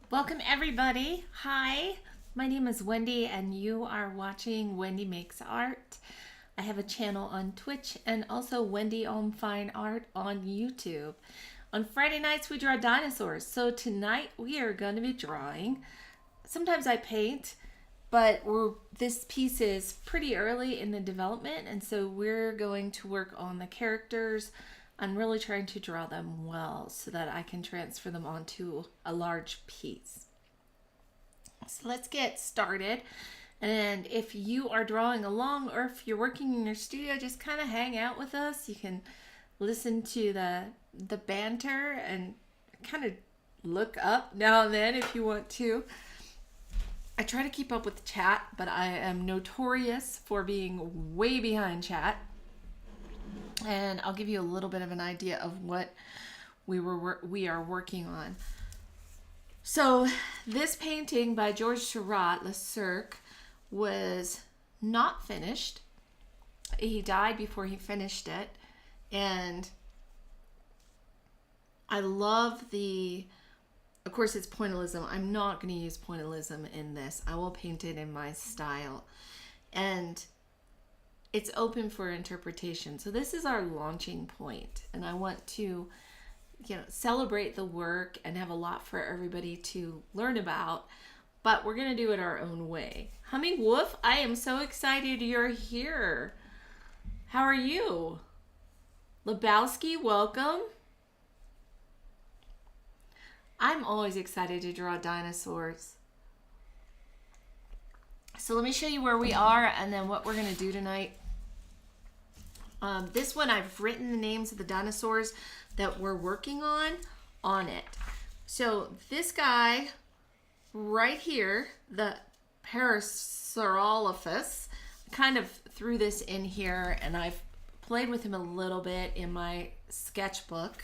Welcome everybody. Hi, my name is Wendy and you are watching Wendy Makes Art. I have a channel on Twitch and also Wendy on Fine Art on YouTube. On Friday nights we draw dinosaurs. So tonight we are going to be drawing. Sometimes I paint, but this piece is pretty early in the development, and so we're going to work on the characters. I'm really trying to draw them well so that I can transfer them onto a large piece. So let's get started. And if you are drawing along or if you're working in your studio, just kind of hang out with us. You can listen to the banter and kind of look up now and then if you want to. I try to keep up with the chat, but I am notorious for being way behind chat. And I'll give you a little bit of an idea of what we are working on. So this painting by George Seurat, Le Cirque, was not finished. He died before he finished it. And I love of course it's pointillism. I'm not going to use pointillism in this. I will paint it in my style. And it's open for interpretation. So this is our launching point, and I want to, celebrate the work and have a lot for everybody to learn about, but we're going to do it our own way. Humming Wolf, I am so excited you're here. How are you? Lebowski, welcome. I'm always excited to draw dinosaurs. So let me show you where we are and then what we're going to do tonight. This one, I've written the names of the dinosaurs that we're working on it. So this guy right here, the Parasaurolophus, kind of threw this in here and I've played with him a little bit in my sketchbook.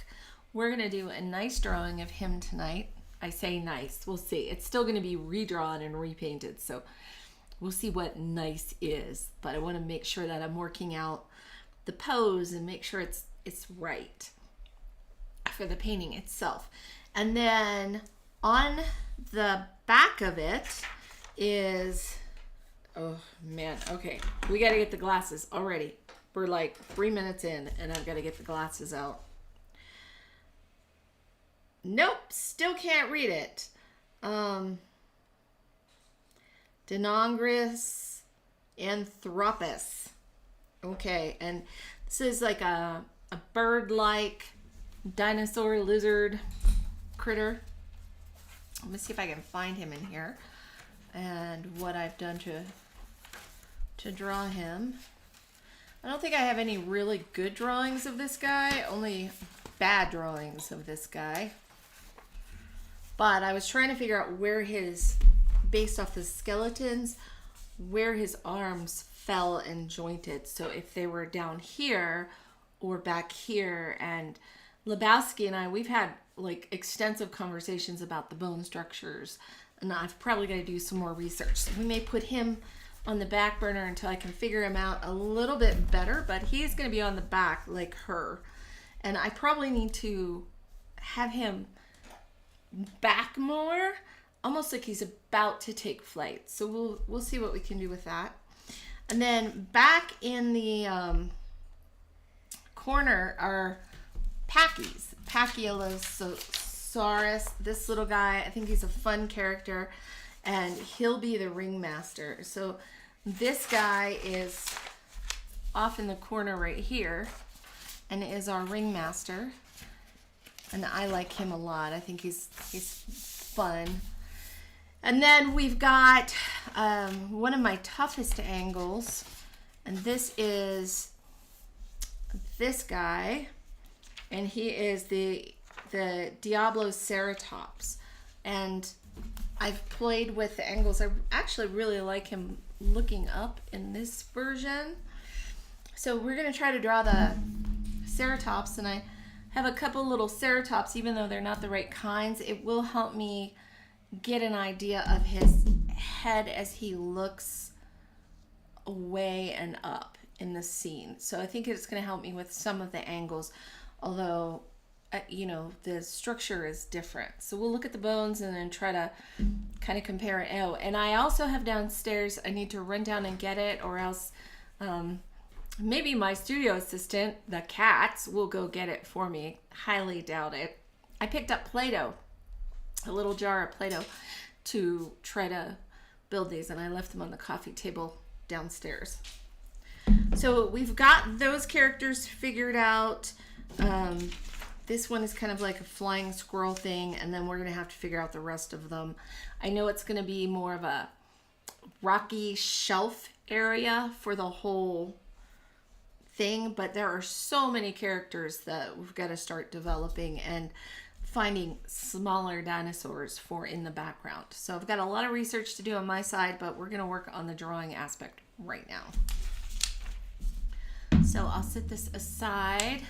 We're going to do a nice drawing of him tonight. I say nice, we'll see. It's still going to be redrawn and repainted, so we'll see what nice is, but I want to make sure that I'm working out the pose and make sure it's right for the painting itself. And then on the back of it is, oh man, okay, we got to get the glasses already. We're like 3 minutes in and I've got to get the glasses out. Nope, still can't read it. Dinosaurs Anthropus. Okay, and this is like a bird-like dinosaur lizard critter. Let me see if I can find him in here and what I've done to draw him. I don't think I have any really good drawings of this guy, only bad drawings of this guy. But I was trying to figure out where based off the skeletons, where his arms fell and jointed. So if they were down here or back here, and Lebowski and I, we've had like extensive conversations about the bone structures, and I've probably got to do some more research. So we may put him on the back burner until I can figure him out a little bit better, but he's going to be on the back like her. And I probably need to have him back more, almost like he's about to take flight. So we'll see what we can do with that. And then back in the corner are Pachylosaurus. This little guy, I think he's a fun character, and he'll be the ringmaster. So this guy is off in the corner right here and is our ringmaster. And I like him a lot. I think he's fun. And then we've got one of my toughest angles, and this is this guy, and he is the Diabloceratops. And I've played with the angles. I actually really like him looking up in this version. So we're going to try to draw the Ceratops, and I have a couple little Ceratops, even though they're not the right kinds. It will help me get an idea of his head as he looks away and up in the scene. So I think it's going to help me with some of the angles, although you know, the structure is different. So we'll look at the bones and then try to kind of compare it out. And I also have downstairs, I need to run down and get it, or else maybe my studio assistant, the cats, will go get it for me. Highly doubt it. I picked up Play-Doh, a little jar of Play-Doh, to try to build these, and I left them on the coffee table downstairs. So we've got those characters figured out. This one is kind of like a flying squirrel thing, and then we're going to have to figure out the rest of them. I know it's going to be more of a rocky shelf area for the whole thing, but there are so many characters that we've got to start developing and finding smaller dinosaurs for in the background. So I've got a lot of research to do on my side, but we're going to work on the drawing aspect right now. So I'll set this aside.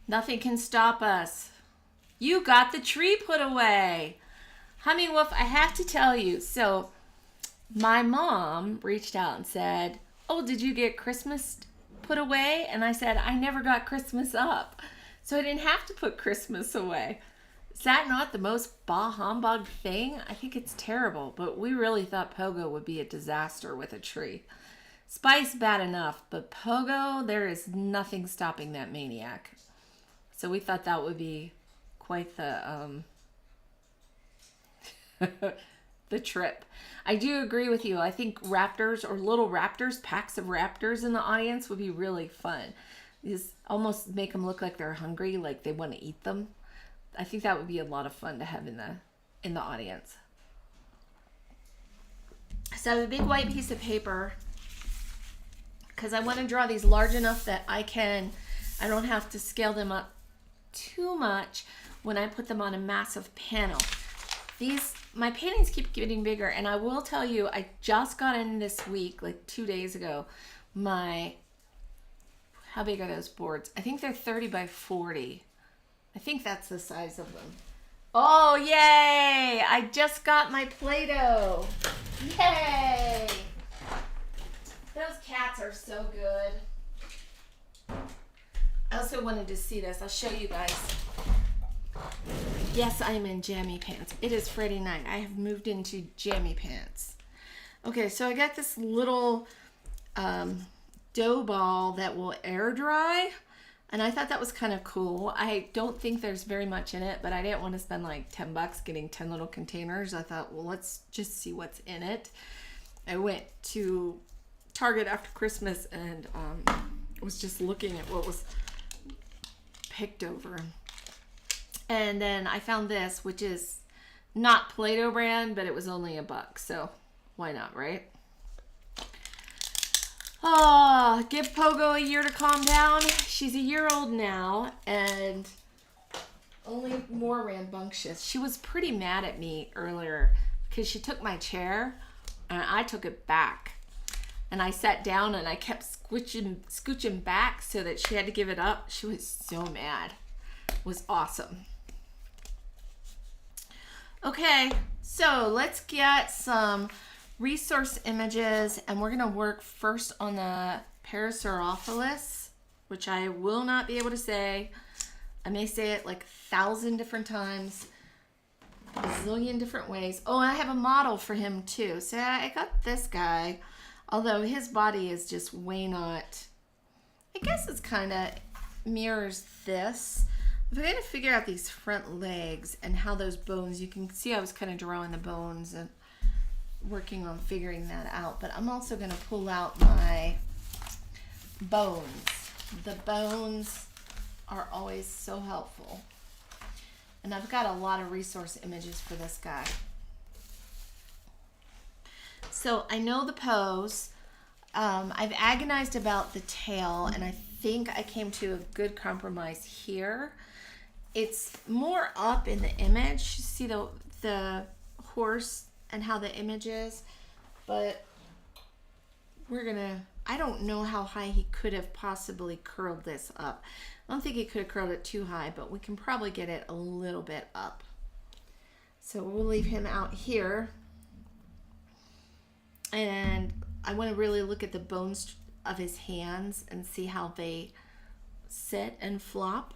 Nothing can stop us. You got the tree put away. Humming Wolf, I have to tell you. So my mom reached out and said, oh, did you get Christmas put away? And I said, I never got Christmas up. So I didn't have to put Christmas away. Is that not the most bah humbug thing? I think it's terrible, but we really thought Pogo would be a disaster with a tree. Spice, bad enough, but Pogo, there is nothing stopping that maniac. So we thought that would be quite the the trip. I do agree with you. I think raptors or little raptors, packs of raptors in the audience would be really fun. These almost make them look like they're hungry, like they want to eat them. I think that would be a lot of fun to have in the audience. So I have a big white piece of paper because I want to draw these large enough that I don't have to scale them up too much when I put them on a massive panel. My paintings keep getting bigger, and I will tell you, I just got in this week, like 2 days ago, how big are those boards? I think they're 30 by 40. I think that's the size of them. Oh, yay! I just got my Play-Doh. Yay! Those cats are so good. I also wanted to see this. I'll show you guys. Yes, I am in jammy pants. It is Friday night. I have moved into jammy pants. Okay, so I got this little dough ball that will air dry. And I thought that was kind of cool. I don't think there's very much in it, but I didn't want to spend like $10 getting 10 little containers. I thought, well, let's just see what's in it. I went to Target after Christmas and was just looking at what was picked over. And then I found this, which is not Play-Doh brand, but it was only $1. So why not, right? Oh, give Pogo a year to calm down. She's a year old now and only more rambunctious. She was pretty mad at me earlier because she took my chair and I took it back. And I sat down and I kept scooching back so that she had to give it up. She was so mad. It was awesome. Okay, so let's get some resource images, and we're going to work first on the Parasaurolophus, which I will not be able to say. I may say it like 1,000 different times, a zillion different ways. Oh, I have a model for him too. So I got this guy, although his body is just way not, I guess it's kind of mirrors this. I'm going to figure out these front legs and how those bones, you can see I was kind of drawing the bones and working on figuring that out, but I'm also going to pull out my bones. The bones are always so helpful. And I've got a lot of resource images for this guy. So I know the pose. I've agonized about the tail, and I think I came to a good compromise here. It's more up in the image. You see the horse and how the image is, but I don't know how high he could have possibly curled this up. I don't think he could have curled it too high, but we can probably get it a little bit up. So we'll leave him out here. And I want to really look at the of his hands and see how they sit and flop.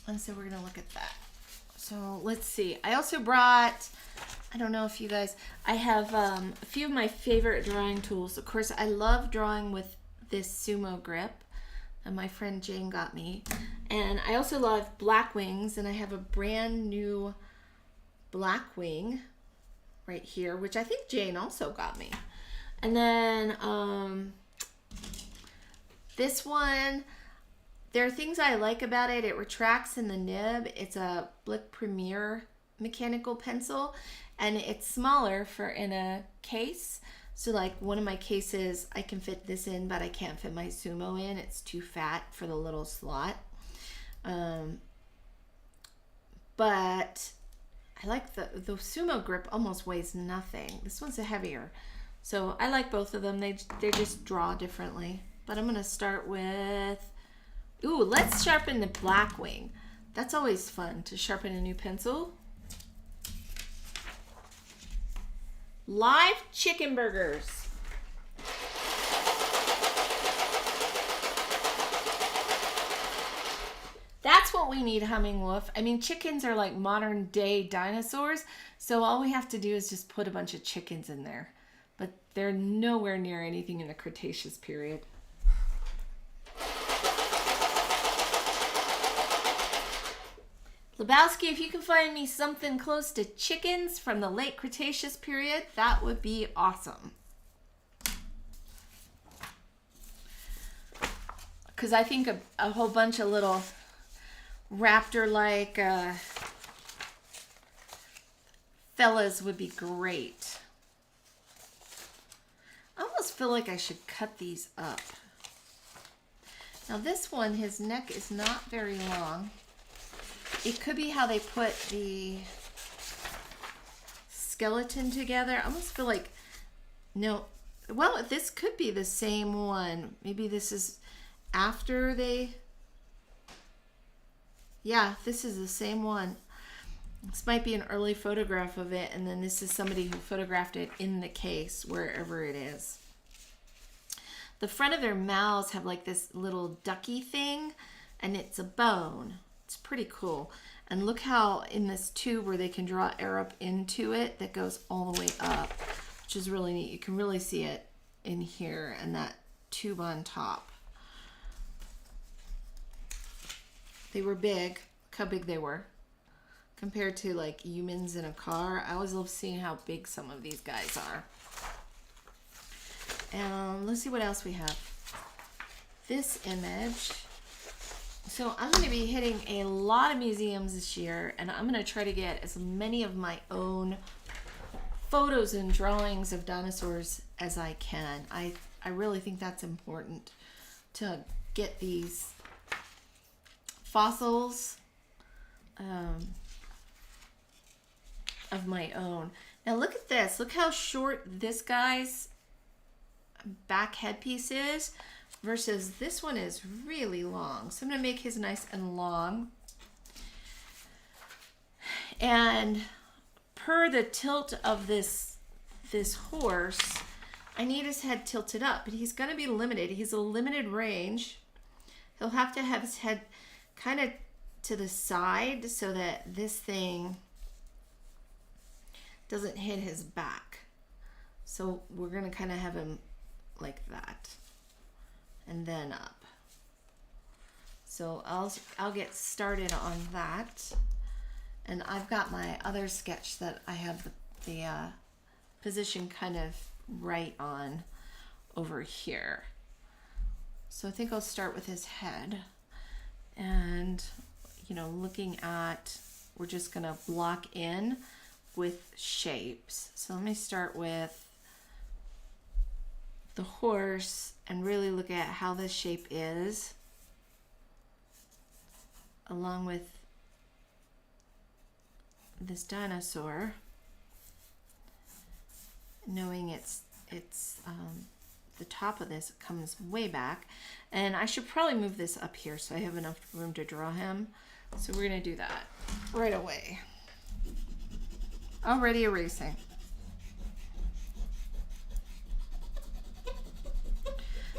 And so we're gonna look at that. So let's see. I also brought, I don't know if you guys, I have a few of my favorite drawing tools. Of course, I love drawing with this sumo grip that my friend Jane got me. And I also love black wings, and I have a brand new black wing right here, which I think Jane also got me. And then this one, there are things I like about it. It retracts in the nib. It's a Blick Premier mechanical pencil, and it's smaller for in a case. So like one of my cases, I can fit this in, but I can't fit my sumo in. It's too fat for the little slot. But I like the sumo grip almost weighs nothing. This one's a heavier. So I like both of them. They just draw differently. But I'm gonna start with, ooh, let's sharpen the black wing. That's always fun to sharpen a new pencil. Live chicken burgers. That's what we need, Humming Wolf. I mean, chickens are like modern day dinosaurs, so all we have to do is just put a bunch of chickens in there. But they're nowhere near anything in the Cretaceous period. Lebowski, if you can find me something close to chickens from the late Cretaceous period, that would be awesome. Because I think a whole bunch of little raptor-like fellas would be great. I almost feel like I should cut these up. Now this one, his neck is not very long. It could be how they put the skeleton together. I almost feel like, no, well, this could be the same one. Maybe this is after they, yeah, this is the same one. This might be an early photograph of it, and then this is somebody who photographed it in the case, wherever it is. The front of their mouths have like this little ducky thing, and it's a bone. It's pretty cool. And look how in this tube where they can draw air up into it, that goes all the way up, which is really neat. You can really see it in here and that tube on top. They were big. Look how big they were compared to like humans in a car. I always love seeing how big some of these guys are. And let's see what else we have. This image. So I'm going to be hitting a lot of museums this year, and I'm going to try to get as many of my own photos and drawings of dinosaurs as I can. I really think that's important to get these fossils of my own. Now look at this. Look how short this guy's back headpiece is versus this one is really long. So I'm going to make his nice and long. And per the tilt of this horse, I need his head tilted up, but he's going to be limited. He's a limited range. He'll have to have his head kind of to the side so that this thing doesn't hit his back. So we're going to kind of have him like that and then up. So I'll get started on that. And I've got my other sketch that I have the position kind of right on over here. So I think I'll start with his head. And, you know, looking at, we're just going to block in with shapes. So let me start with the horse and really look at how this shape is, along with this dinosaur, knowing it's the top of this comes way back, and I should probably move this up here so I have enough room to draw him. So we're gonna do that right away. Already erasing.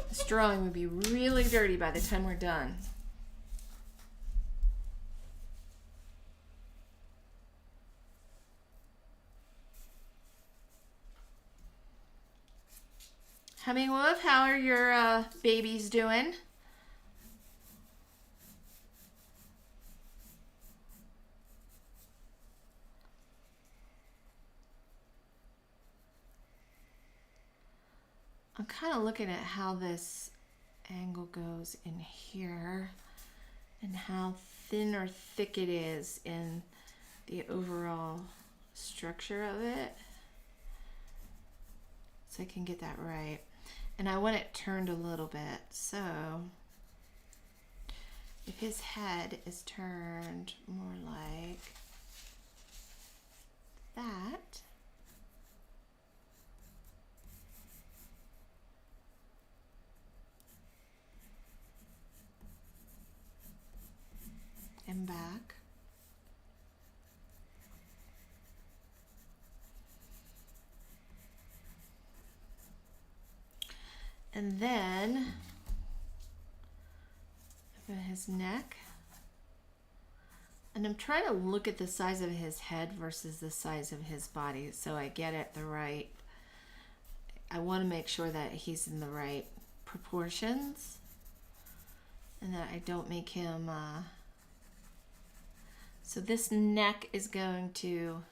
This drawing would be really dirty by the time we're done. Humming Wolf, how are your babies doing? I'm kind of looking at how this angle goes in here and how thin or thick it is in the overall structure of it, so I can get that right. And I want it turned a little bit, so if his head is turned more like that, and back. And then his neck. And I'm trying to look at the size of his head versus the size of his body so I get it the right. I want to make sure that he's in the right proportions and that I don't make him so this neck is going to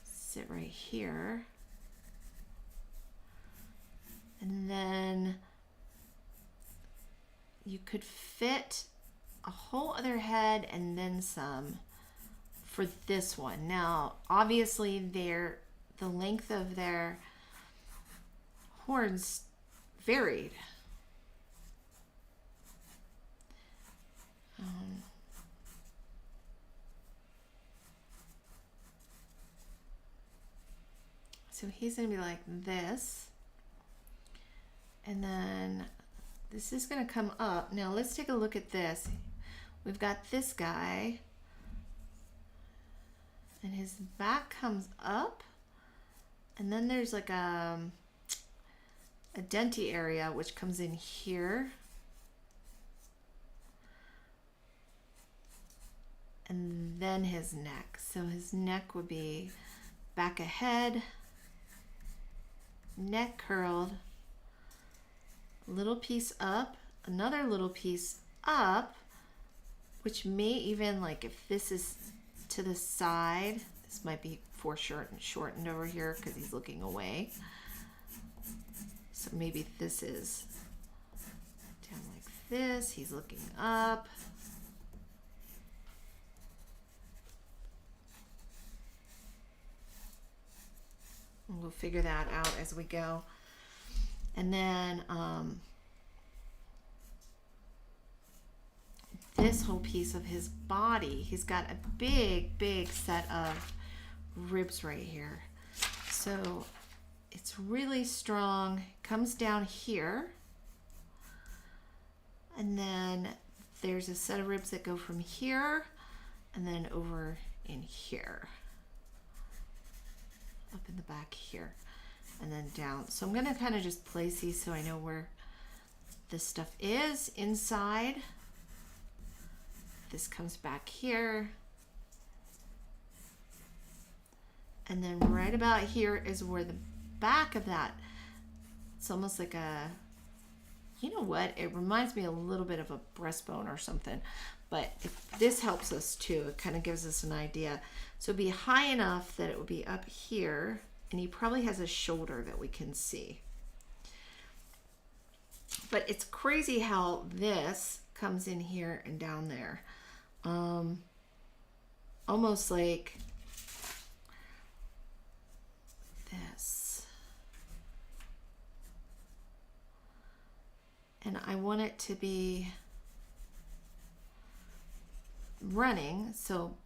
sit right here. And then you could fit a whole other head and then some for this one. Now, obviously the length of their horns varied. So he's going to be like this. And then this is going to come up. Now let's take a look at this. We've got this guy. And his back comes up. And then there's like a denty area which comes in here. And then his neck. So his neck would be back ahead, neck curled, little piece up, another little piece up, which may even, like if this is to the side, this might be foreshortened over here because he's looking away. So maybe this is down like this, he's looking up. And we'll figure that out as we go. And then this whole piece of his body, he's got a big set of ribs right here. So it's really strong, comes down here. And then there's a set of ribs that go from here and then over in here. Up in the back here and then down. So I'm going to kind of just place these so I know where this stuff is inside. This comes back here. And then right about here is where the back of that, it's almost like a, you know what, it reminds me a little bit of a breastbone or something. But if this helps us too, it kind of gives us an idea. So it'd be high enough that it would be up here, and he probably has a shoulder that we can see. But it's crazy how this comes in here and down there. Almost like this. And I want it to be running, so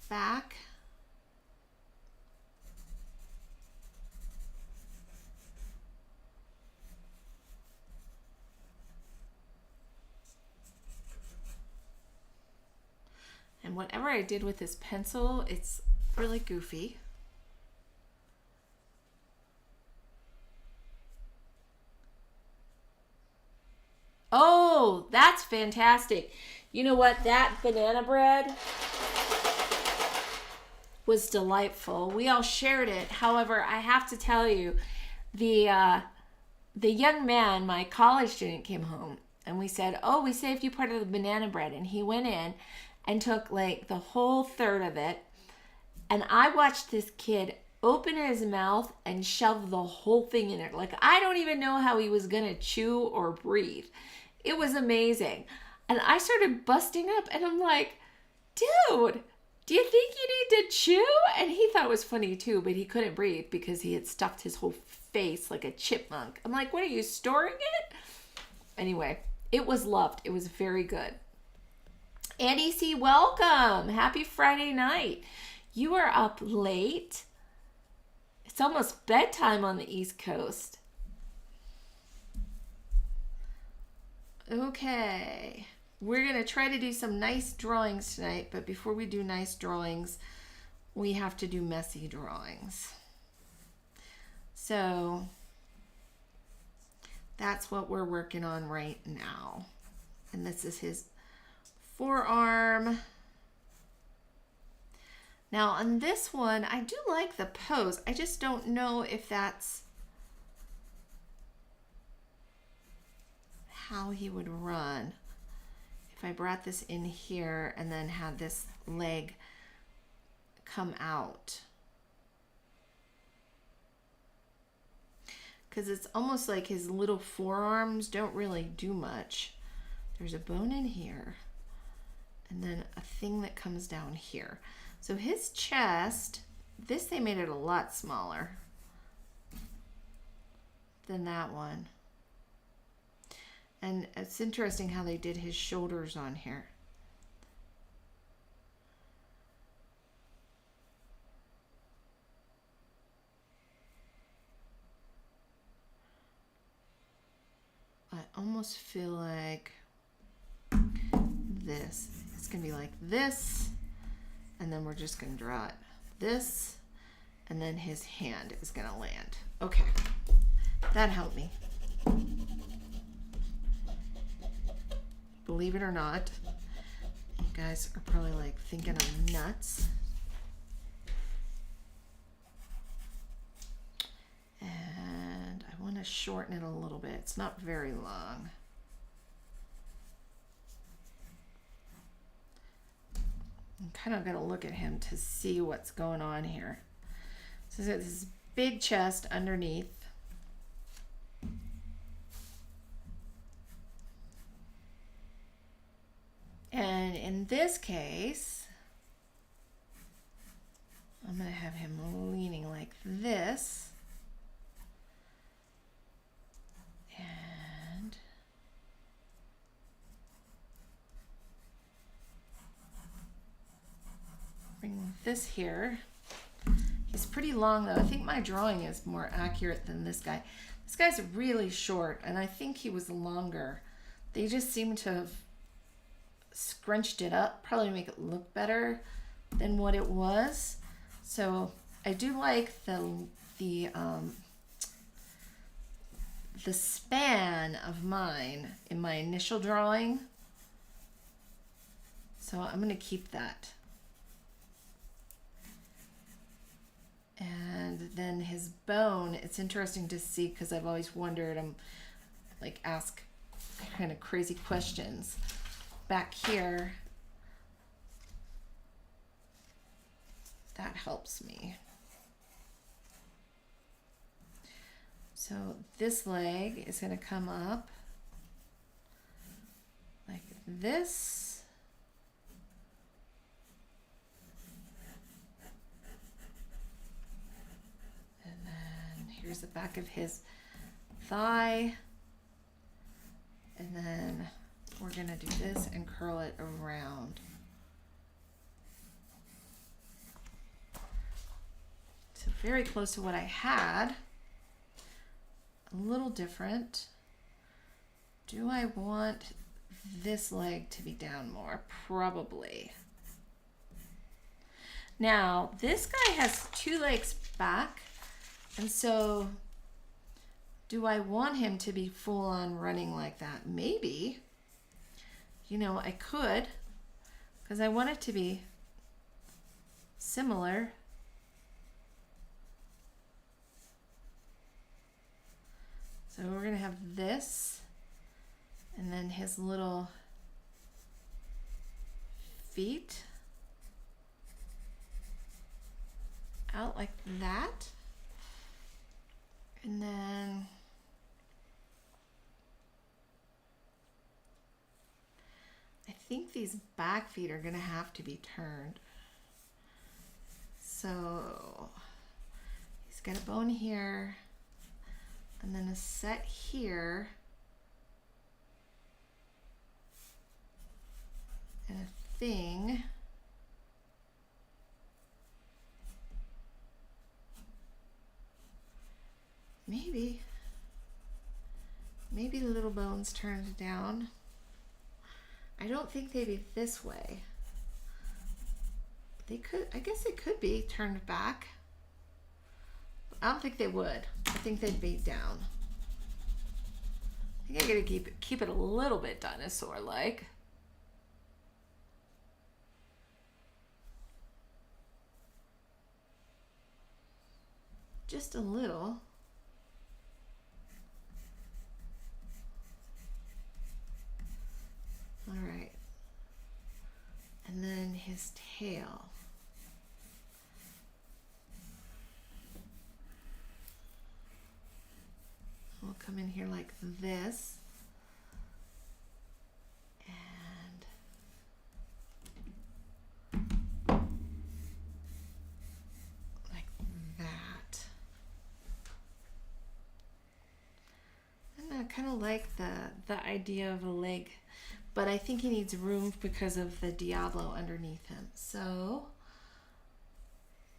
back, and whatever I did with this pencil, it's really goofy. Oh, that's fantastic. You know what? That banana bread was delightful. We all shared it. However, I have to tell you, the young man, my college student, came home and we said, "Oh, we saved you part of the banana bread." And he went in and took like the whole third of it. And I watched this kid open his mouth and shove the whole thing in it. Like, I don't even know how he was going to chew or breathe. It was amazing. And I started busting up and I'm like, "Dude, do you think you need to chew?" And he thought it was funny too, but he couldn't breathe because he had stuffed his whole face like a chipmunk. I'm like, "What are you, storing it?" Anyway, it was loved. It was very good. Andy C., welcome. Happy Friday night. You are up late. It's almost bedtime on the East Coast. Okay. We're going to try to do some nice drawings tonight, but before we do nice drawings, we have to do messy drawings. So that's what we're working on right now. And this is his forearm. Now on this one, I do like the pose. I just don't know if that's how he would run. If I brought this in here and then had this leg come out. Because it's almost like his little forearms don't really do much. There's a bone in here and then a thing that comes down here. So his chest, this they made it a lot smaller than that one. And it's interesting how they did his shoulders on here. I almost feel like this. It's going to be like this, and then we're just going to draw it this, and then his hand is going to land. Okay, that helped me. Believe it or not, you guys are probably like thinking I'm nuts. And I want to shorten it a little bit. It's not very long. I'm kind of going to look at him to see what's going on here. So there's this big chest underneath. And in this case, I'm going to have him leaning like this. And bring this here. He's pretty long though. I think my drawing is more accurate than this guy. This guy's really short and I think he was longer. They just seem to have scrunched it up, probably to make it look better than what it was. So I do like the span of mine in my initial drawing. So I'm going to keep that. And then his bone, it's interesting to see because I've always wondered, I'm like ask kind of crazy questions. Back here, that helps me. So this leg is going to come up like this. And then here's the back of his thigh. And then we're going to do this and curl it around. So very close to what I had. A little different. Do I want this leg to be down more? Probably. Now, this guy has two legs back, and so do I want him to be full on running like that? Maybe. you know, I could, because I want it to be similar. So we're going to have this, and then his little feet out like that. And then I think these back feet are going to have to be turned. So he's got a bone here, and then a set here, and a thing. Maybe the little bones turned down. I don't think they'd be this way. They could, I guess they could be turned back. I don't think they would. I think they'd be down. I think I gotta keep it a little bit dinosaur-like. Just a little. All right. And then his tail. We'll come in here like this. And like that. And I kind of like the idea of a leg, but I think he needs room because of the Diablo underneath him. So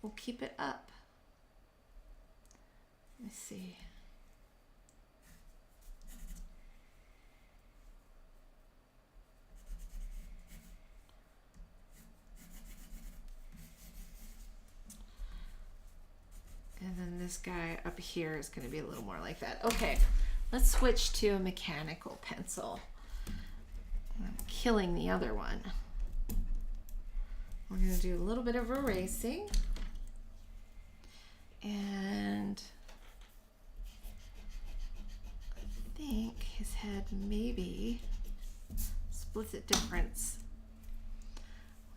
we'll keep it up. Let me see. And then this guy up here is going to be a little more like that. Okay, let's switch to a mechanical pencil. I'm killing the other one. We're going to do a little bit of erasing. And I think his head maybe split the difference.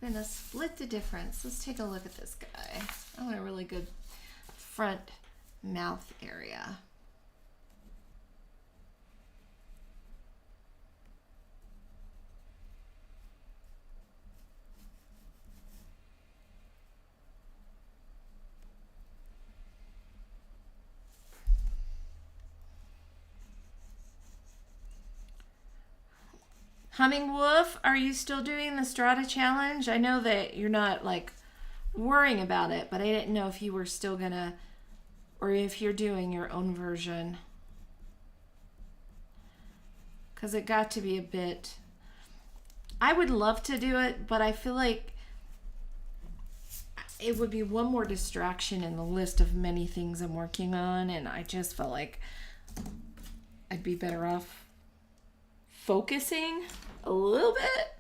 We're going to split the difference. Let's take a look at this guy. I want a really good front mouth area. Humming Wolf, are you still doing the Strata challenge? I know that you're not like worrying about it, but I didn't know if you were still gonna, or if you're doing your own version. Because it got to be a bit, I would love to do it, but I feel like it would be one more distraction in the list of many things I'm working on, and I just felt like I'd be better off focusing a little bit.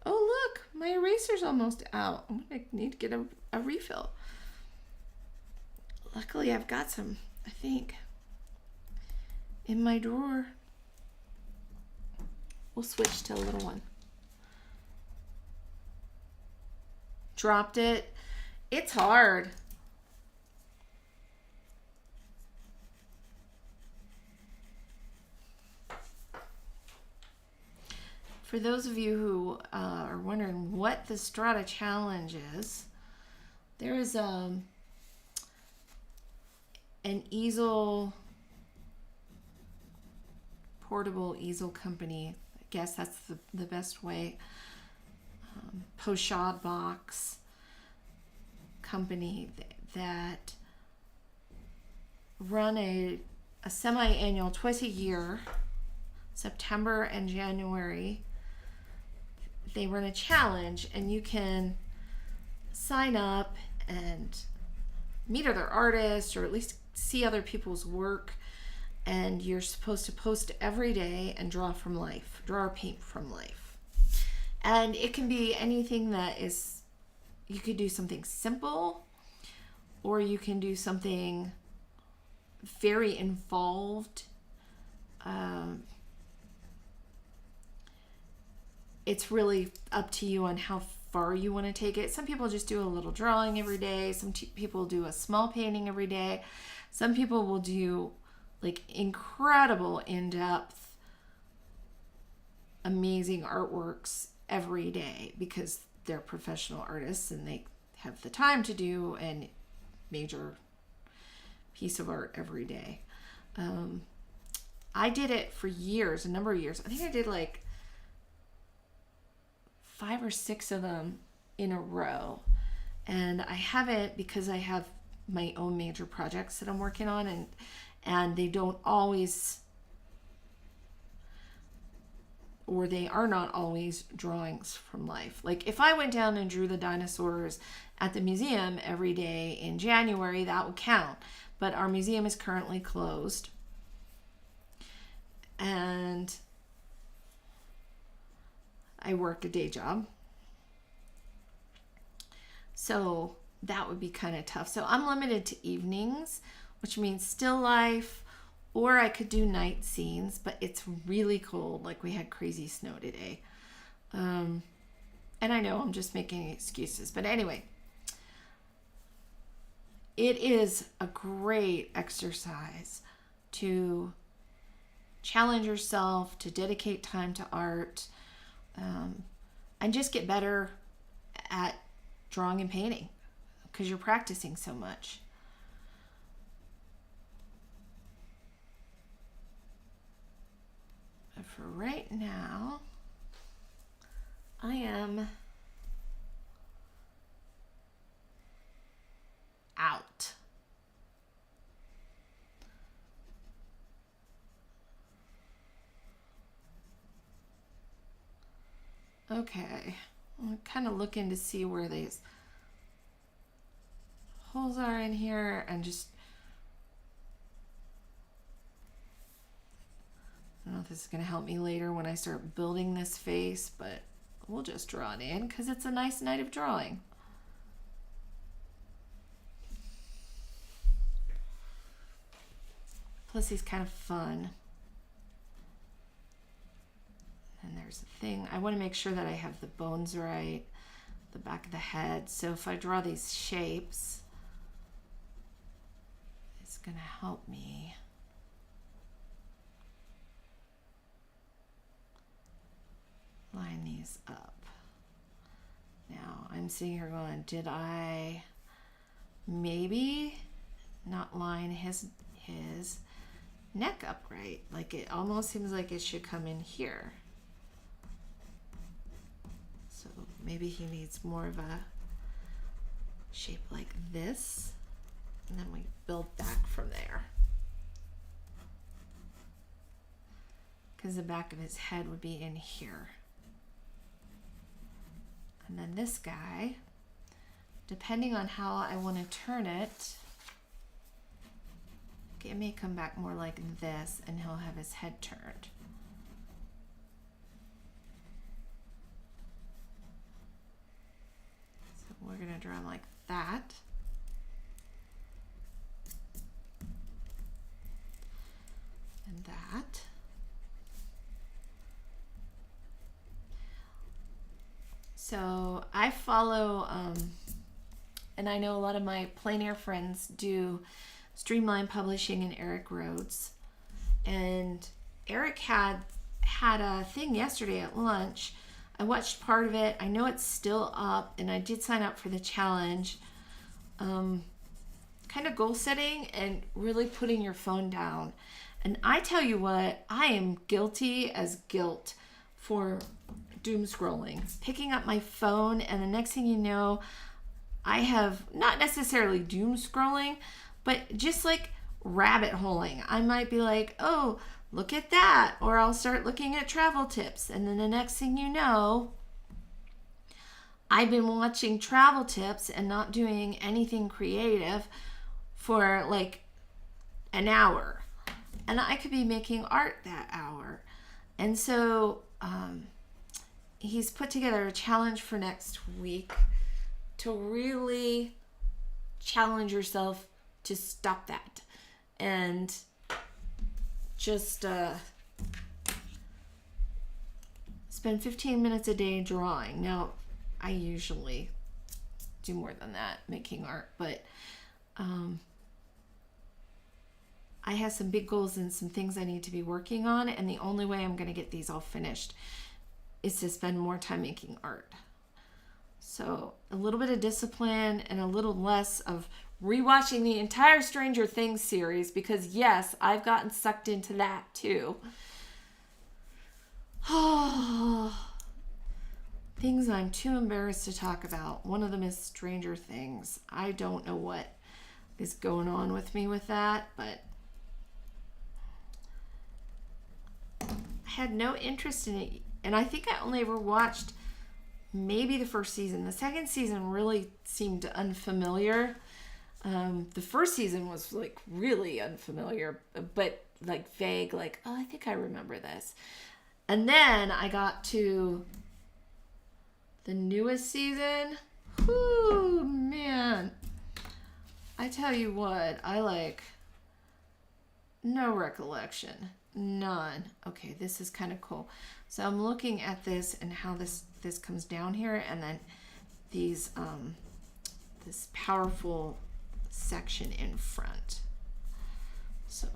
Oh look, my eraser's almost out. I'm gonna need to get a refill. Luckily I've got some, I think, in my drawer. We'll switch to a little one. Dropped it. It's hard. For those of you who are wondering what the Strata challenge is, there is an easel, portable easel company. I guess that's the best way. Pochade Box company that run a semi-annual, twice a year, September and January. They run a challenge, and you can sign up and meet other artists, or at least see other people's work. and you're supposed to post every day and draw from life, draw or paint from life. And it can be anything that is, you could do something simple, or you can do something very involved. It's really up to you on how far you want to take it. Some people just do a little drawing every day. Some people do a small painting every day. Some people will do like incredible, in-depth, amazing artworks every day because they're professional artists and they have the time to do a major piece of art every day. I did it for years, a number of years. I think I did like 5 or 6 of them in a row. And I haven't, because I have my own major projects that I'm working on, and they don't always, or they are not always drawings from life. Like if I went down and drew the dinosaurs at the museum every day in January, that would count. But our museum is currently closed. And I work a day job. So that would be kind of tough. So I'm limited to evenings, which means still life, or I could do night scenes, but it's really cold. Like we had crazy snow today. And I know I'm just making excuses, but anyway, it is a great exercise to challenge yourself, to dedicate time to art, and just get better at drawing and painting because you're practicing so much. But for right now, I am out. Okay, I'm kind of looking to see where these holes are in here, and just, I don't know if this is going to help me later when I start building this face, but we'll just draw it in because it's a nice night of drawing. Plus he's kind of fun. And there's a thing, I want to make sure that I have the bones right, the back of the head. So if I draw these shapes, it's going to help me. Line these up. Now I'm sitting here going, did I maybe not line his neck up right? Like it almost seems like it should come in here. So maybe he needs more of a shape like this, and then we build back from there. Because the back of his head would be in here. And then this guy, depending on how I want to turn it, it may come back more like this, and he'll have his head turned. So we're going to draw him like that. And that. So I follow, and I know a lot of my plein air friends do Streamline Publishing and Eric Rhodes. And Eric had a thing yesterday at lunch. I watched part of it. I know it's still up, and I did sign up for the challenge. Kind of goal setting and really putting your phone down. And I tell you what, I am guilty as guilt for doom scrolling, picking up my phone, and the next thing you know, I have not necessarily doom scrolling, but just like rabbit holing. I might be like, oh, look at that, or I'll start looking at travel tips, and then the next thing you know, I've been watching travel tips and not doing anything creative for like an hour. and I could be making art that hour. And so he's put together a challenge for next week to really challenge yourself to stop that and just spend 15 minutes a day drawing. Now, I usually do more than that, making art, but I have some big goals and some things I need to be working on, and the only way I'm going to get these all finished is to spend more time making art. So a little bit of discipline and a little less of rewatching the entire Stranger Things series, because yes, I've gotten sucked into that too. Things I'm too embarrassed to talk about. One of them is Stranger Things. I don't know what is going on with me with that, but I had no interest in it. And I think I only ever watched maybe the first season. The second season really seemed unfamiliar. The first season was like really unfamiliar, but like vague, like, oh, I think I remember this. And then I got to the newest season. Whoo, man. I tell you what, I like no recollection. None. Okay, this is kind of cool. So I'm looking at this and how this comes down here, and then these this powerful section in front. So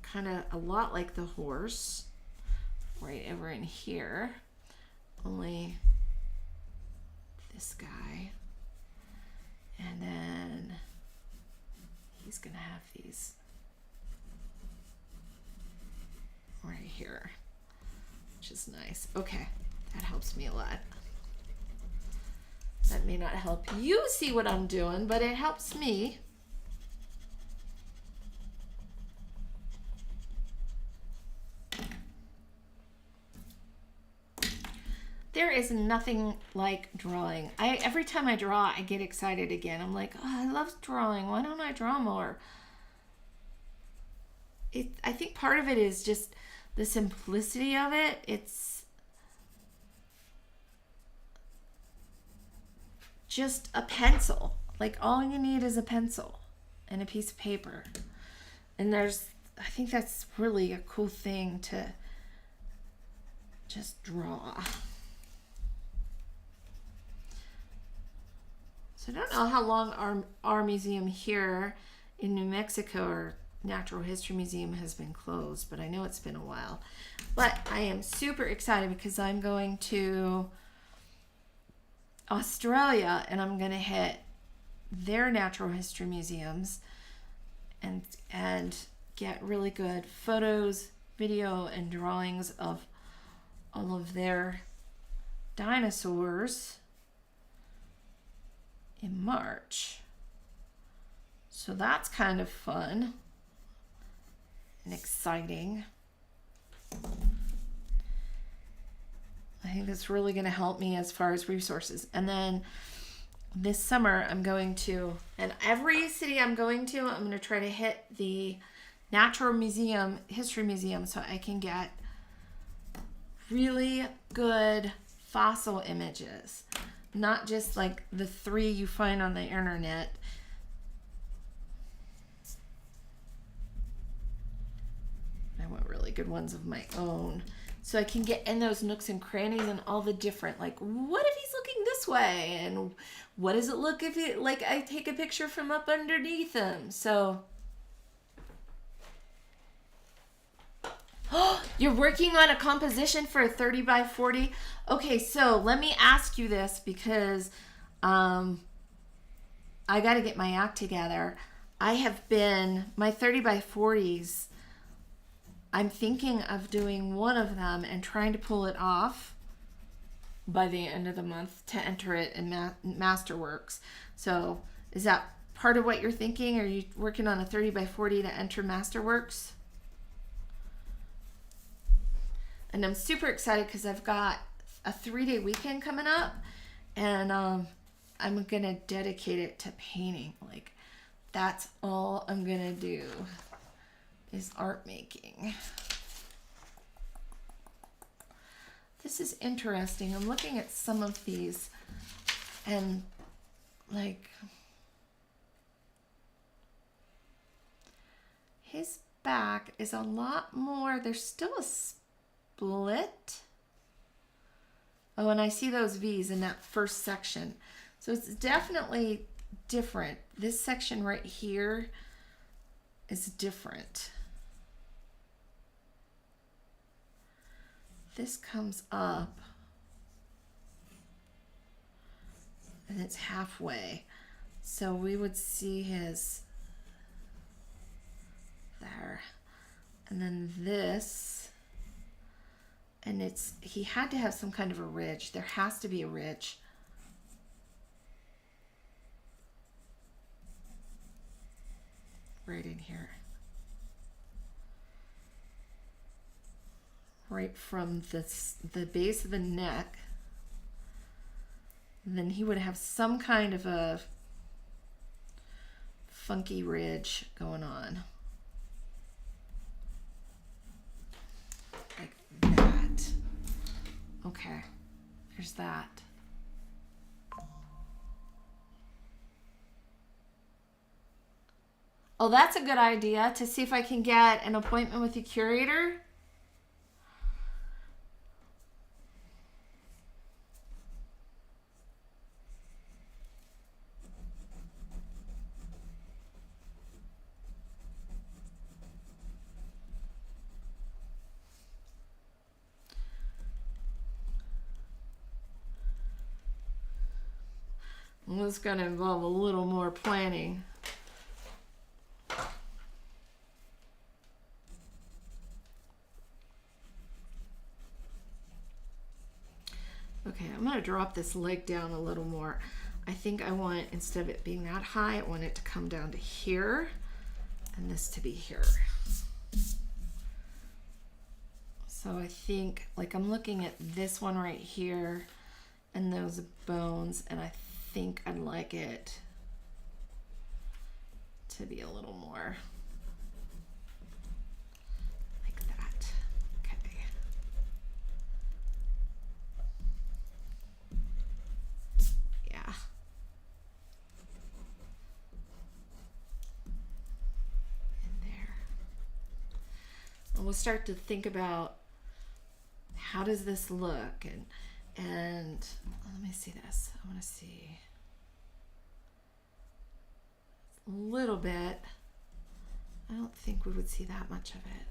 kind of a lot like the horse right over in here, only this guy, and then he's gonna have these right here, which is nice. Okay, that helps me a lot. That may not help you see what I'm doing, but it helps me. There is nothing like drawing. Every time I draw, I get excited again. I'm like, oh, I love drawing. Why don't I draw more? I think part of it is just the simplicity of it. It's just a pencil. Like, all you need is a pencil and a piece of paper. And I think that's really a cool thing to just draw. So I don't know how long our museum here in New Mexico, our Natural History Museum, has been closed, but I know it's been a while. But I am super excited because I'm going to Australia, and I'm going to hit their natural history museums and get really good photos, video, and drawings of all of their dinosaurs in March. So that's kind of fun and exciting. I think that's really going to help me as far as resources. And then this summer I'm going to, and every city I'm going to, I'm going to try to hit the Natural History Museum so I can get really good fossil images. Not just like the 3 you find on the internet. I want really good ones of my own. So I can get in those nooks and crannies and all the different, like, what if he's looking this way? And what does it look if it, like, I take a picture from up underneath him? So, you're working on a composition for a 30 by 40? Okay, so let me ask you this, because I got to get my act together. My 30 by 40s, I'm thinking of doing one of them and trying to pull it off by the end of the month to enter it in Masterworks. So is that part of what you're thinking? Are you working on a 30 by 40 to enter Masterworks? And I'm super excited because I've got a 3-day weekend coming up, and I'm going to dedicate it to painting. Like, that's all I'm going to do. is art making. This is interesting. I'm looking at some of these and like his back is a lot more, there's still a split. Oh, and I see those V's in that first section. So it's definitely different. This section right here is different. This comes up and it's halfway. So we would see his there. And then this, and it's, he had to have some kind of a ridge. There has to be a ridge. Right in here. Right from the base of the neck. And then he would have some kind of a funky ridge going on. Like that. Okay, there's that. Oh, that's a good idea, to see if I can get an appointment with the curator. Well, it's going to involve a little more planning. Okay, I'm going to drop this leg down a little more. I think I want, instead of it being that high, I want it to come down to here and this to be here. So I think, like, I'm looking at this one right here and those bones, and I think I'd like it to be a little more like that. Okay. Yeah. In there. And we'll start to think about, how does this look? And let me see this. I want to see a little bit. I don't think we would see that much of it.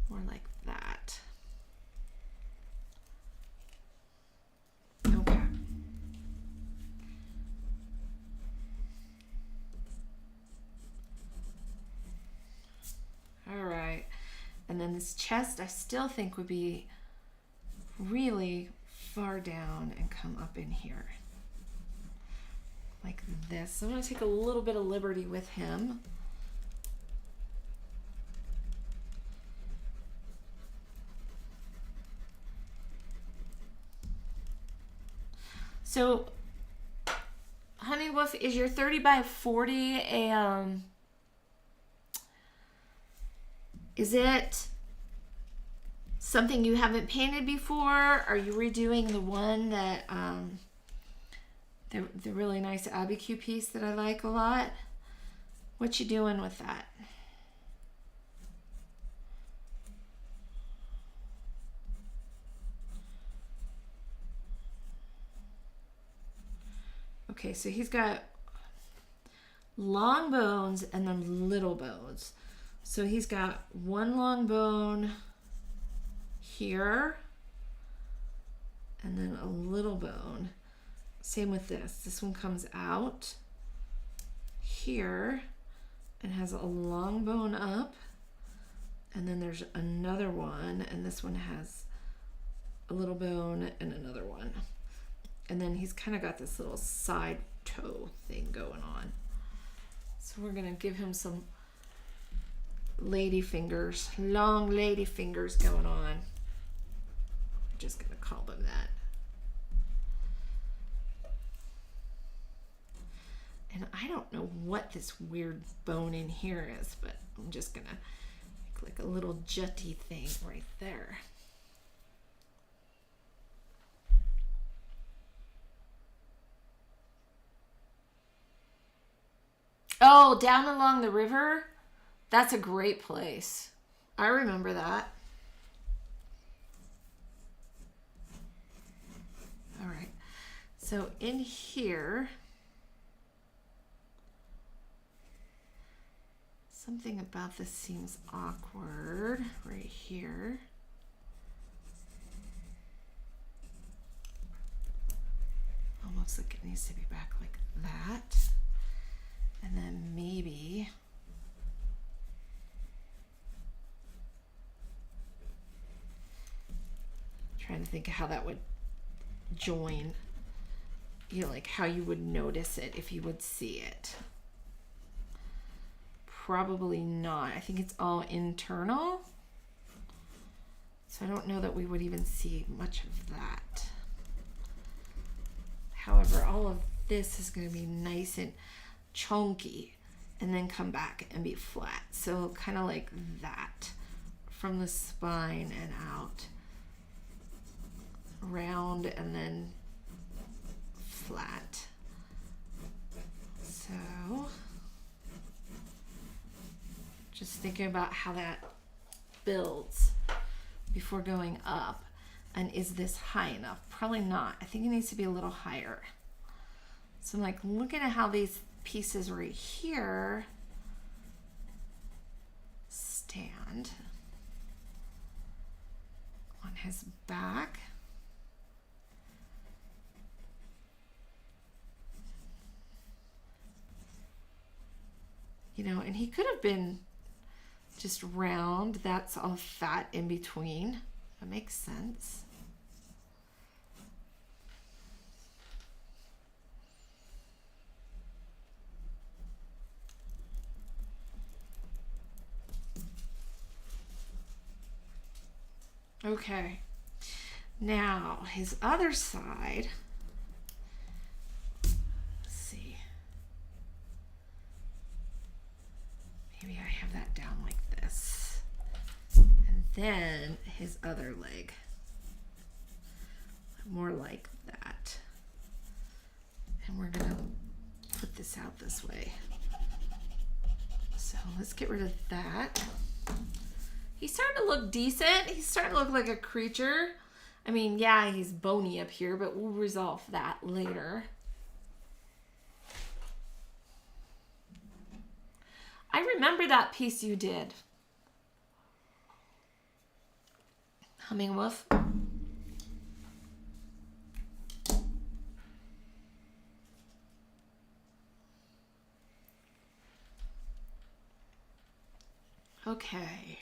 More like that. Okay. All right. And then this chest, I still think would be really far down and come up in here like this. So I'm going to take a little bit of liberty with him. So Honey Wolf, is your 30 by 40 a is it something you haven't painted before? Are you redoing the one that, the really nice Abiquiu piece that I like a lot? What you doing with that? Okay, so he's got long bones and then little bones. So he's got one long bone here and then a little bone. Same with this. This one comes out here and has a long bone up, and then there's another one, and this one has a little bone and another one, and then he's kind of got this little side toe thing going on. So we're gonna give him some lady fingers, long lady fingers going on. I'm just gonna call them that. And I don't know what this weird bone in here is, but I'm just gonna make like a little jutty thing right there. Oh, down along the river? That's a great place. I remember that. All right. So in here, something about this seems awkward right here. Almost like it needs to be back like that. And then maybe trying to think of how that would join, you know, like how you would notice it if you would see it. Probably not. I think it's all internal. So I don't know that we would even see much of that. However, all of this is going to be nice and chunky and then come back and be flat. So kind of like that from the spine and out. Round and then flat. So just thinking about how that builds before going up. And is this high enough? Probably not. I think it needs to be a little higher. So I'm like looking at how these pieces right here stand on his back. You know, and he could have been just round. That's all fat in between. That makes sense. Okay. Now, his other side. Let's see. Maybe I have that down like this. And then his other leg. More like that. And we're going to put this out this way. So let's get rid of that. He's starting to look decent. He's starting to look like a creature. I mean, yeah, he's bony up here, but we'll resolve that later. I remember that piece you did. Humming Wolf. Okay.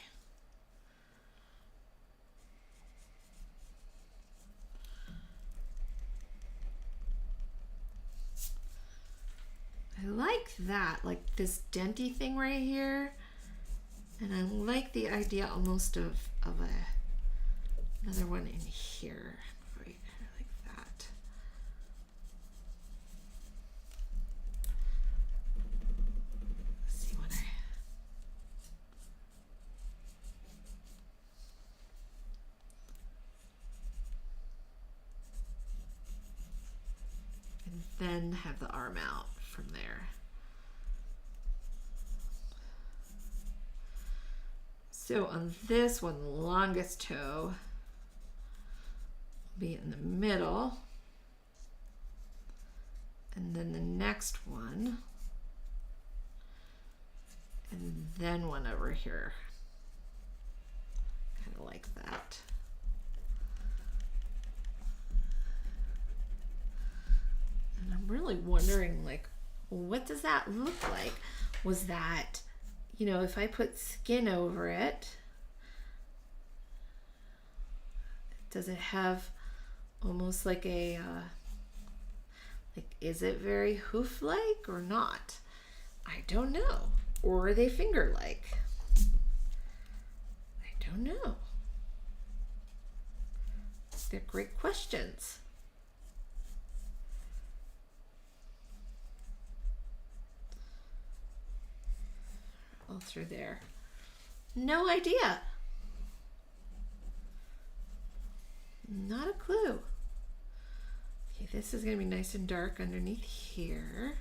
I like that, like this denty thing right here. And I like the idea almost of another one in here. Right, like that. Let's see what and then have the arm out from there. So on this one, the longest toe will be in the middle. And then the next one. And then one over here. Kind of like that. And I'm really wondering, like, what does that look like? Was that, you know, if I put skin over it, does it have almost like a, like, is it very hoof-like or not? I don't know. Or are they finger-like? I don't know. They're great questions. all through there? No idea. Not a clue. Okay, this is going to be nice and dark underneath here.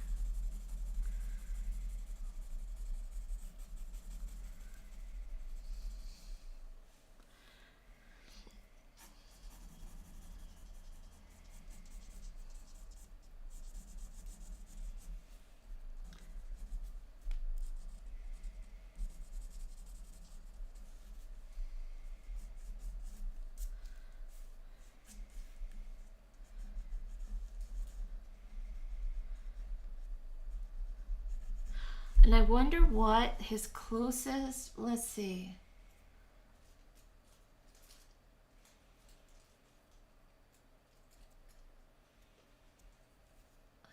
And I wonder what his closest, let's see.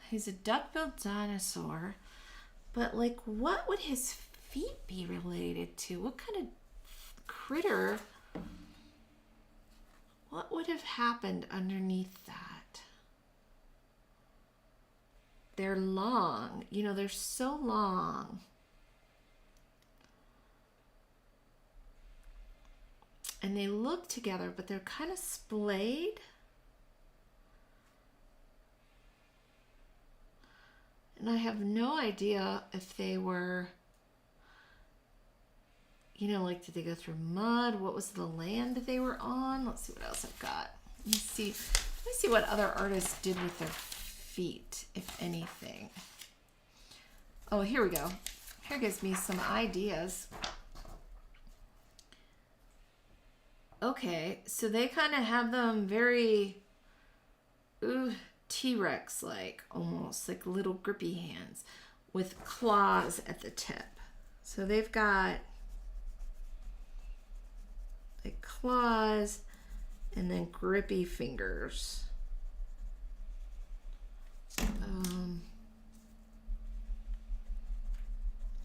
He's a duck-billed dinosaur, but like what would his feet be related to? What kind of critter? What would have happened underneath that? They're long, you know, they're so long. And they look together, but they're kind of splayed. And I have no idea if they were, you know, like, did they go through mud? What was the land they were on? Let's see what else I've got. Let me see what other artists did with their feet, if anything. Oh, here we go. Here gives me some ideas. Okay, so they kind of have them very T-Rex like, almost like little grippy hands with claws at the tip. So they've got like claws and then grippy fingers.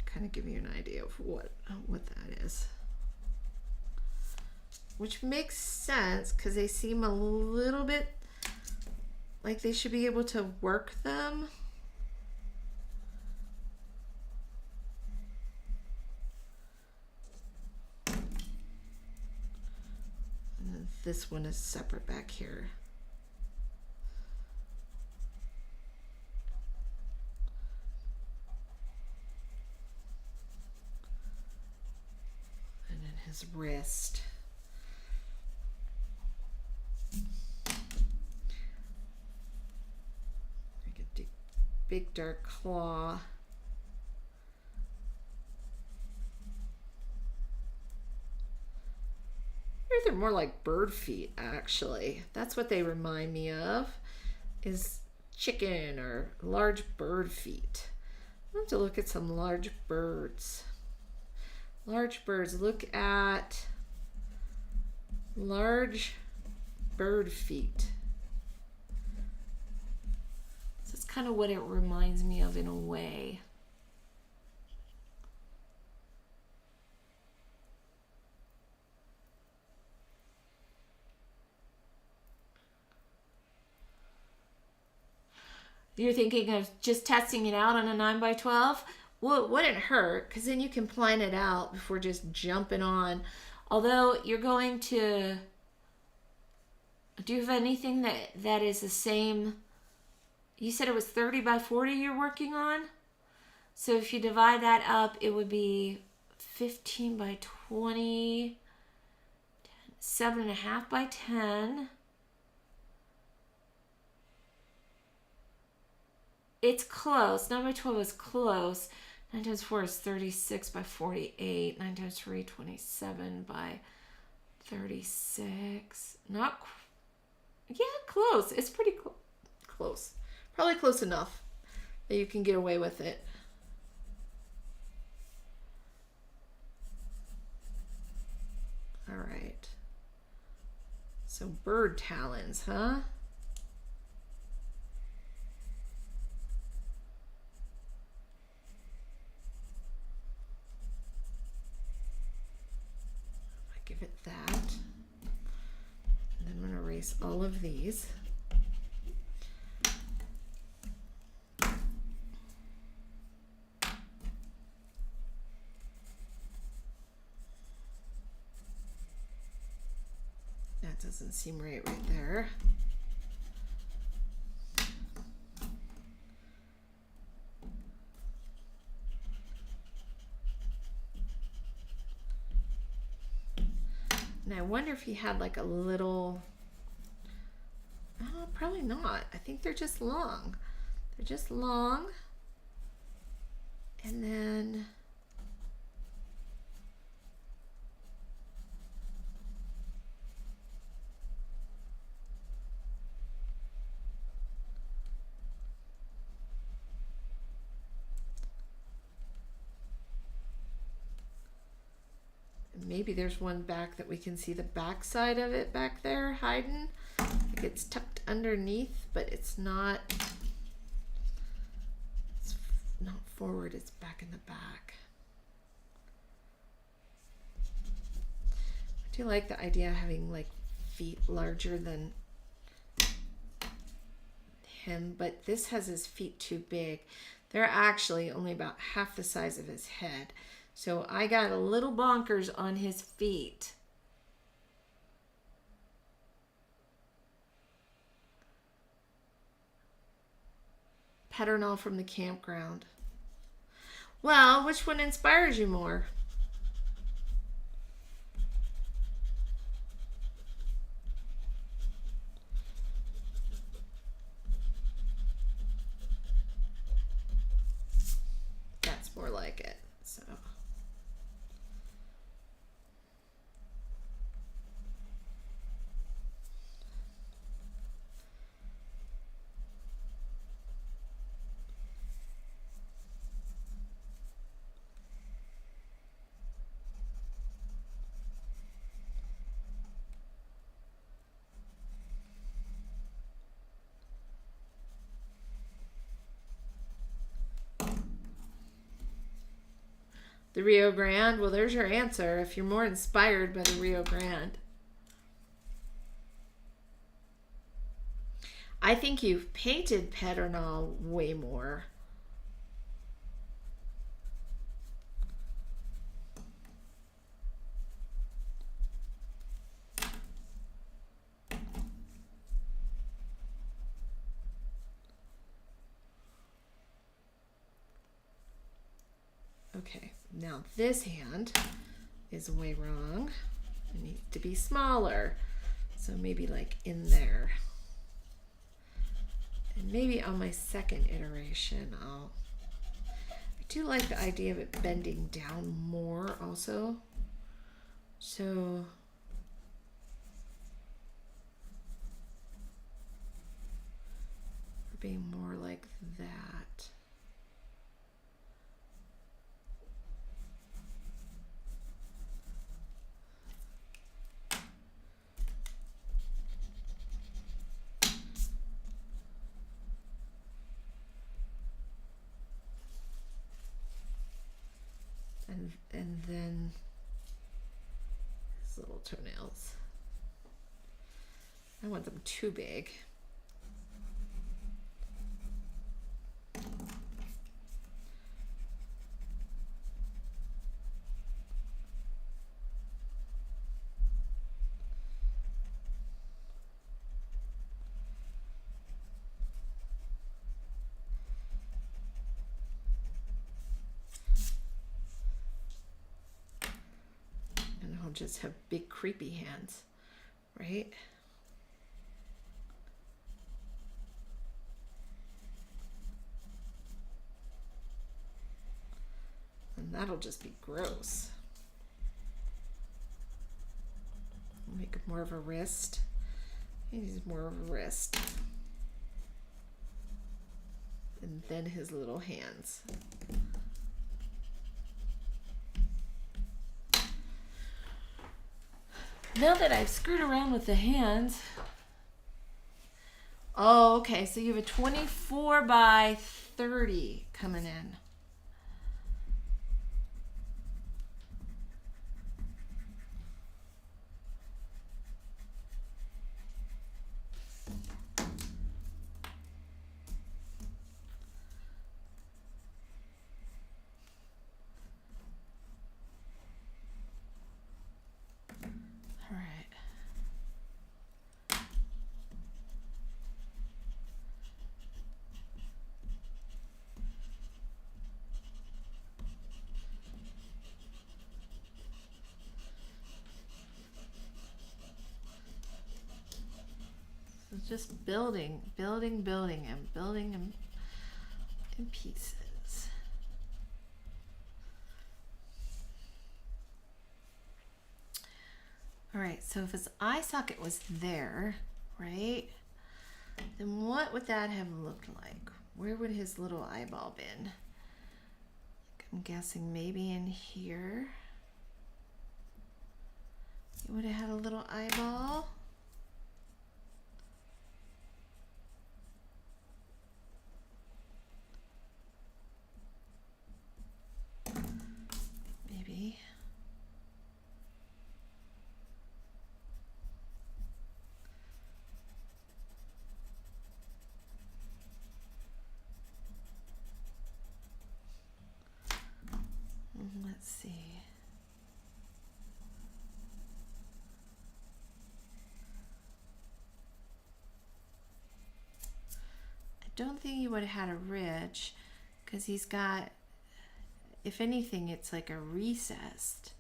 Kind of give you an idea of what that is, which makes sense because they seem a little bit like they should be able to work them. And then this one is separate back here. His wrist. Like a big dark claw. They're more like bird feet, actually. That's what they remind me of, is chicken or large bird feet. I'll have to look at some large birds. Large birds, look at large bird feet. So it's kind of what it reminds me of in a way. You're thinking of just testing it out on a 9x12? Well, it wouldn't hurt because then you can plan it out before just jumping on. Although you're going to, do you have anything that is the same? You said it was 30x40 you're working on. So if you divide that up, it would be 15x20, 7.5x10. It's close. 9x12 is close. 9 times 4 is 36x48. 9 times 3, 27x36. Not, yeah, close. It's pretty close. Probably close enough that you can get away with it. All right. So bird talons, huh? Give it that. And I'm going to erase all of these. That doesn't seem right there. And I wonder if he had like a little, probably not. I think they're just long. They're just long. And then maybe there's one back that we can see the back side of it back there hiding. Like it's tucked underneath, but it's not forward, it's back in the back. I do like the idea of having like feet larger than him, but this has his feet too big. They're actually only about half the size of his head. So I got a little bonkers on his feet. Patternal from the campground. Well, which one inspires you more? That's more like it. So. The Rio Grande? Well, there's your answer if you're more inspired by the Rio Grande. I think you've painted Patternal way more. Okay, now this hand is way wrong. It needs to be smaller. So maybe like in there. And maybe on my second iteration, I do like the idea of it bending down more also. So being more like that. And then his little toenails. I want them too big. Just have big creepy hands, right? And that'll just be gross. Make it more of a wrist. He needs more of a wrist. And then his little hands. Now that I've screwed around with the hands. Oh, okay. So you have a 24 by 30 coming in. just building and building in pieces. All right, so if his eye socket was there, right, then what would that have looked like? Where would his little eyeball been? I'm guessing maybe in here. He would have had a little eyeball. Maybe. Let's see. I don't think he would have had a ridge because he's got, if anything, it's like a recessed.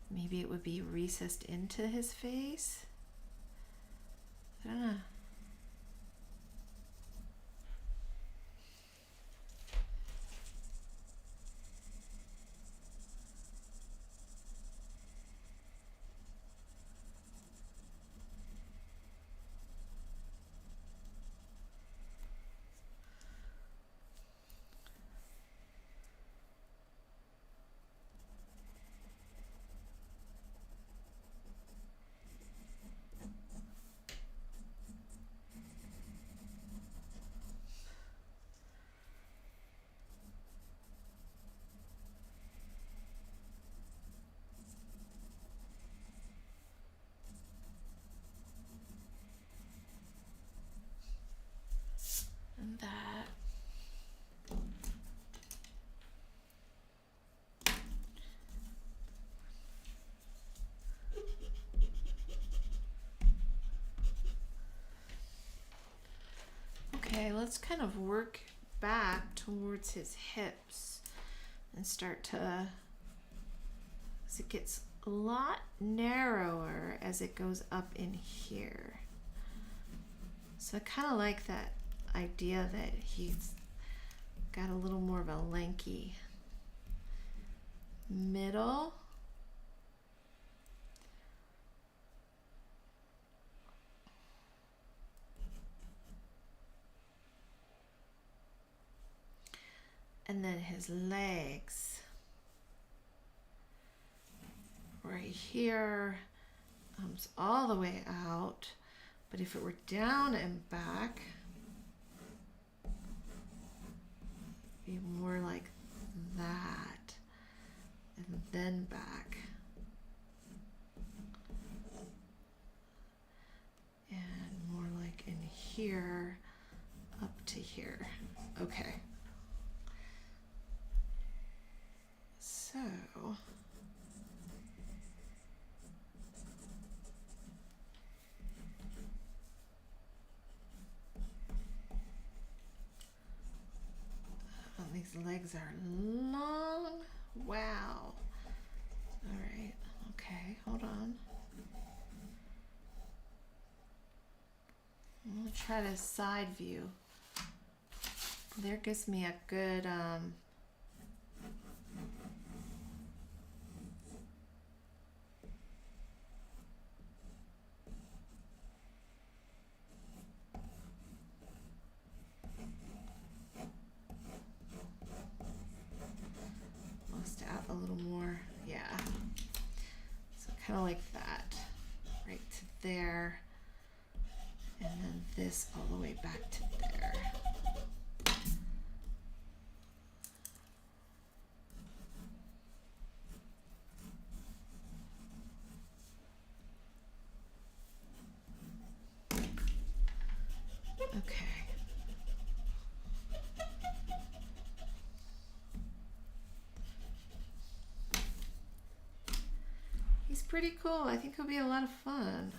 Maybe it would be recessed into his face. I don't know. And that. Okay, let's kind of work back towards his hips and start to, as it gets a lot narrower as it goes up in here. So I kind of like that idea that he's got a little more of a lanky middle. And then his legs right here comes all the way out, but if it were down and back, it'd be more like that, and then back, and more like in here up to here. Okay. So these legs are long. Wow. All right. Okay, hold on. I'm gonna try to side view. There gives me a good a little more, yeah. So kind of like that, right to there, and then this all the way back to there. Okay. He's pretty cool. I think he'll be a lot of fun.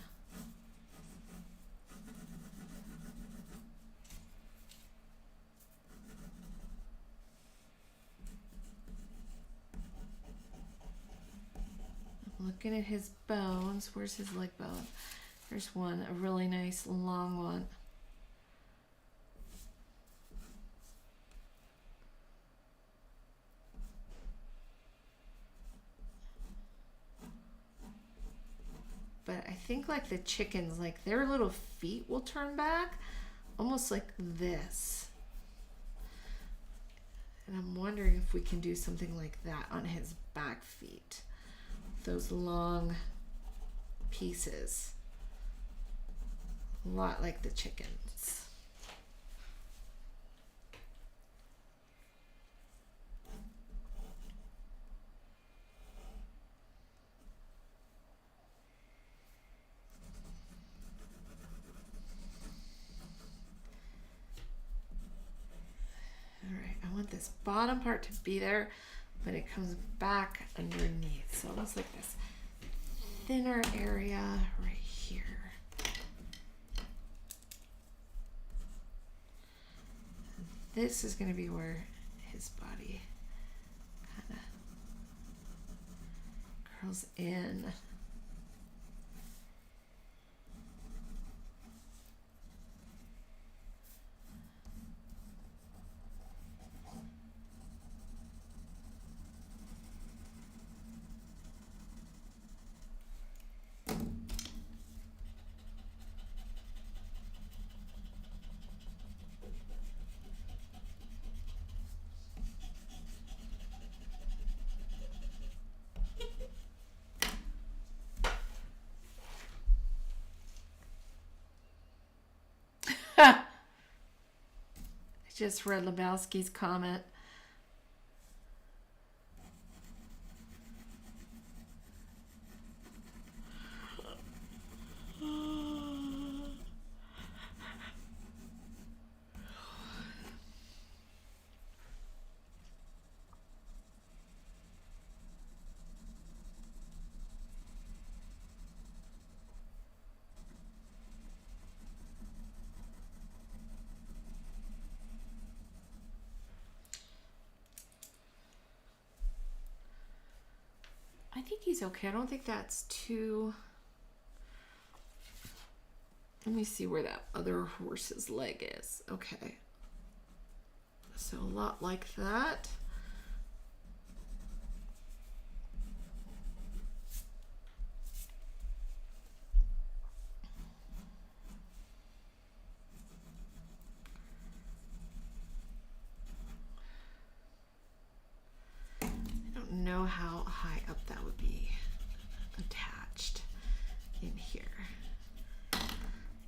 I'm looking at his bones. Where's his leg bone? There's one, a really nice long one. think like the chickens, like their little feet will turn back, almost like this. And I'm wondering if we can do something like that on his back feet. Those long pieces. A lot like the chickens. All right, I want this bottom part to be there, but it comes back underneath. So almost like this thinner area right here. This is going to be where his body kind of curls in. I just read Lebowski's comment. I think he's okay. I don't think that's too... Let me see where that other horse's leg is. Okay. So a lot like that. Know how high up that would be attached in here. I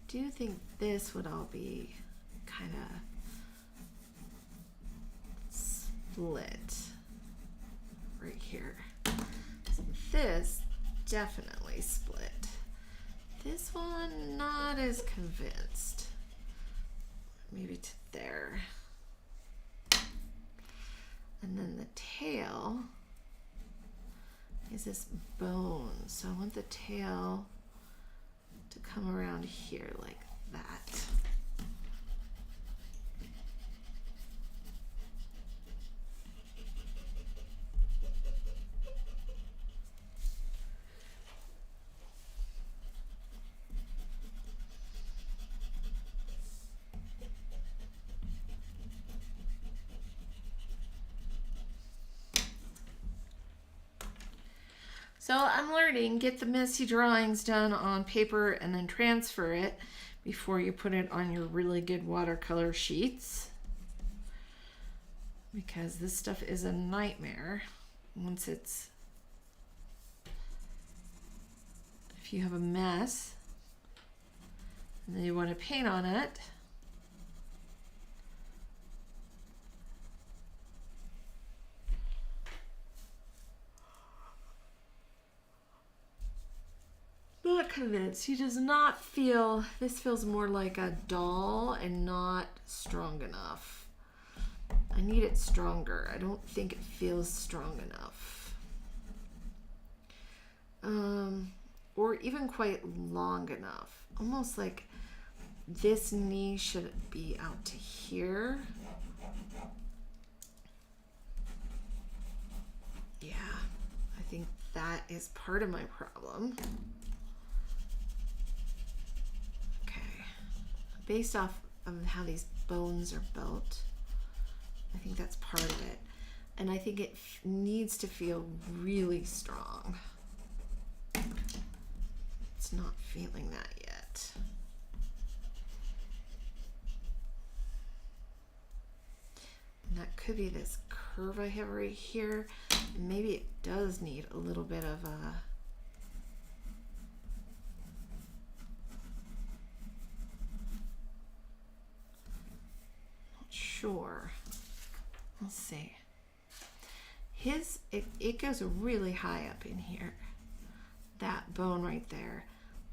do think this would all be kind of split right here. So this definitely split. This one, not as convinced. Maybe to there. And then the tail is this bone. So I want the tail to come around here like that. So I'm learning, get the messy drawings done on paper and then transfer it before you put it on your really good watercolor sheets. Because this stuff is a nightmare once it's, if you have a mess and then you want to paint on it. Not convinced. He does not feel, this feels more like a doll and not strong enough. I need it stronger. I don't think it feels strong enough. Or even quite long enough. Almost like this knee should be out to here. Yeah, I think that is part of my problem. Based off of how these bones are built, I think that's part of it. And I think it needs to feel really strong. It's just not feeling that yet. And that could be this curve I have right here. Maybe it does need a little bit of a sure. Let's see. It goes really high up in here. That bone right there.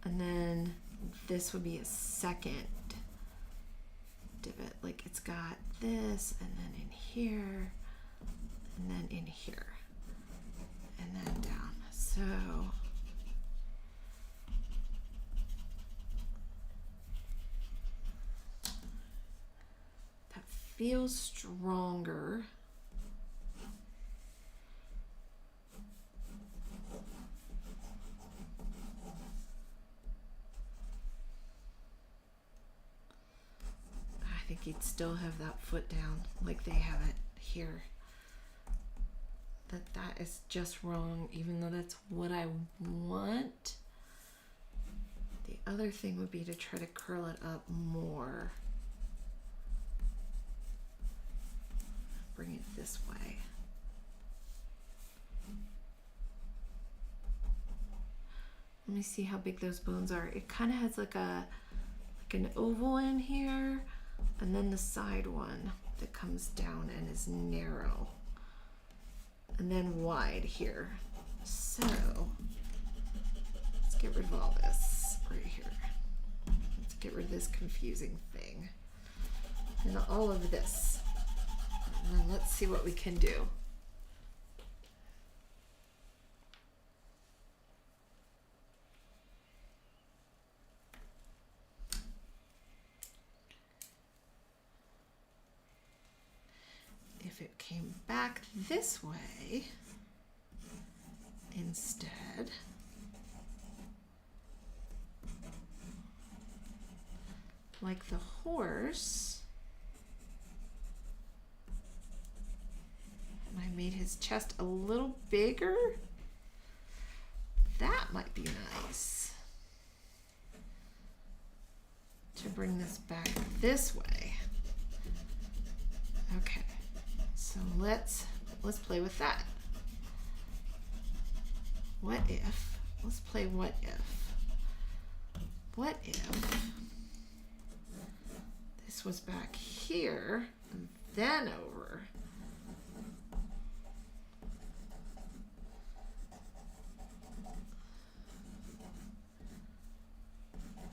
And then this would be a second divot. Like it's got this and then in here and then in here and then down. So that feels stronger. I think he'd still have that foot down like they have it here. That is just wrong, even though that's what I want. The other thing would be to try to curl it up more. Bring it this way. Let me see how big those bones are. It kind of has like an oval in here, and then the side one that comes down and is narrow, and then wide here. So let's get rid of all this right here. Let's get rid of this confusing thing and all of this. And then let's see what we can do. If it came back this way instead, like the horse, and I made his chest a little bigger, that might be nice to bring this back this way. Okay. So let's play with that. What if? Let's play what if. What if this was back here and then over?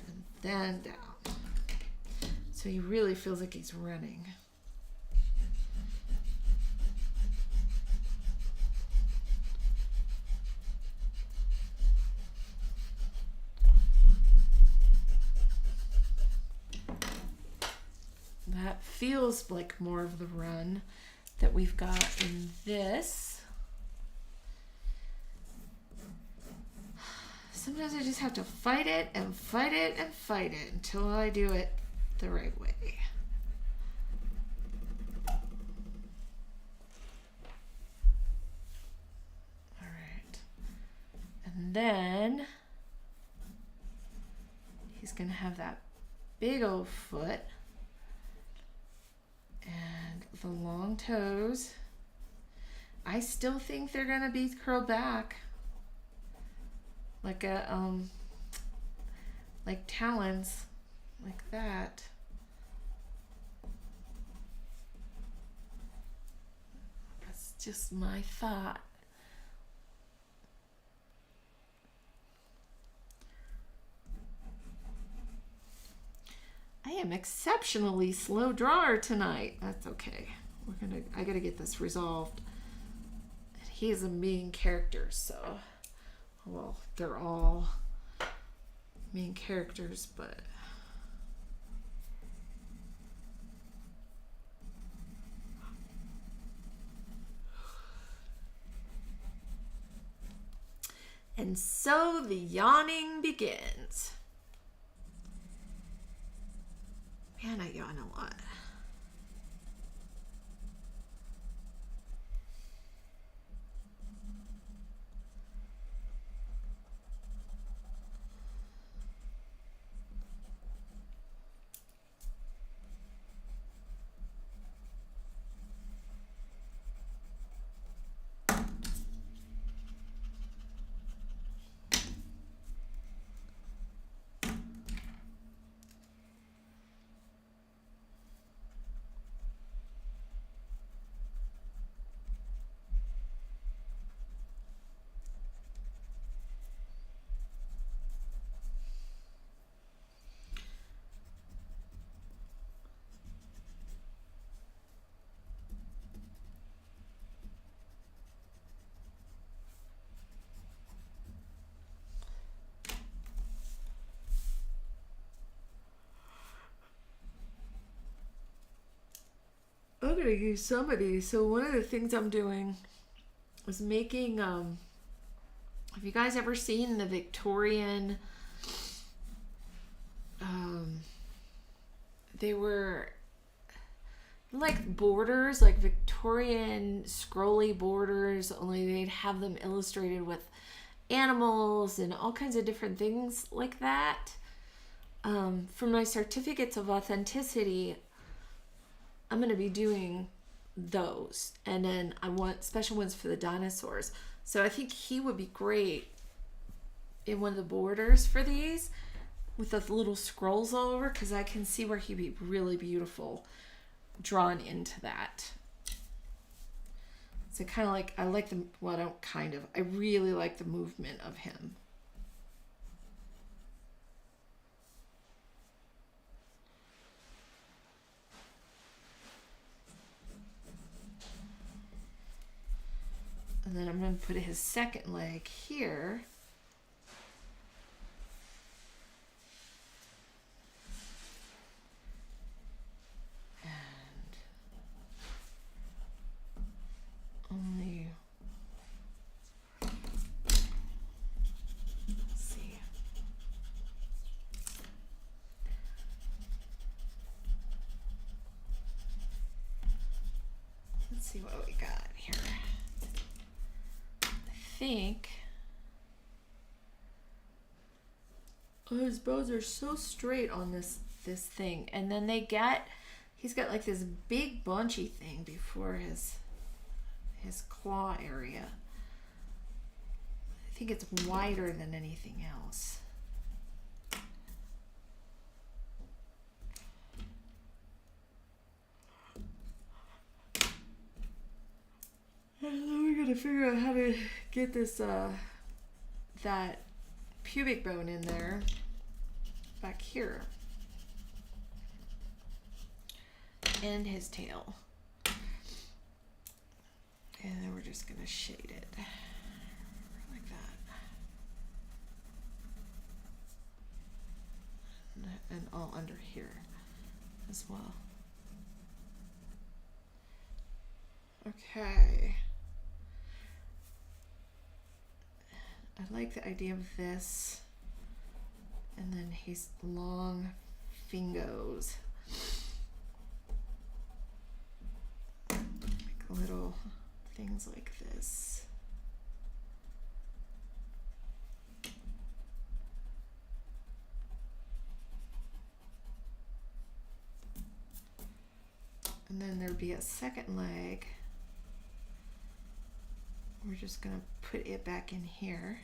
And then down. So he really feels like he's running. That feels like more of the run that we've got in this. Sometimes I just have to fight it and fight it and fight it until I do it the right way. All right. And then he's going to have that big old foot. And the long toes, I still think they're gonna be curled back like like talons, like that. That's just my thought. I am exceptionally slow drawer tonight. That's okay. I gotta get this resolved. And he is a main character, so, well, they're all main characters, but and so the yawning begins. Man, I yawn a lot. gonna use some of these. So one of the things I'm doing is making, have you guys ever seen the Victorian, they were like borders, like Victorian scrolly borders, only they'd have them illustrated with animals and all kinds of different things like that. For my certificates of authenticity, I'm going to be doing those. And then I want special ones for the dinosaurs. So I think he would be great in one of the borders for these with the little scrolls all over, because I can see where he'd be really beautiful drawn into that. So kind of like, I like the, well, I don't kind of, I really like the movement of him. And then I'm going to put his second leg here. And only, let's see. Let's see what we got here. I think his bows are so straight on this thing, and then he's got like this big bunchy thing before his claw area. I think it's wider than anything else. And then we're gonna figure out how to get this that pubic bone in there back here, and his tail, and then we're just gonna shade it like that, and all under here as well. Okay. I like the idea of this, and then his long fingers, like little things like this. And then there'd be a second leg. We're just going to put it back in here.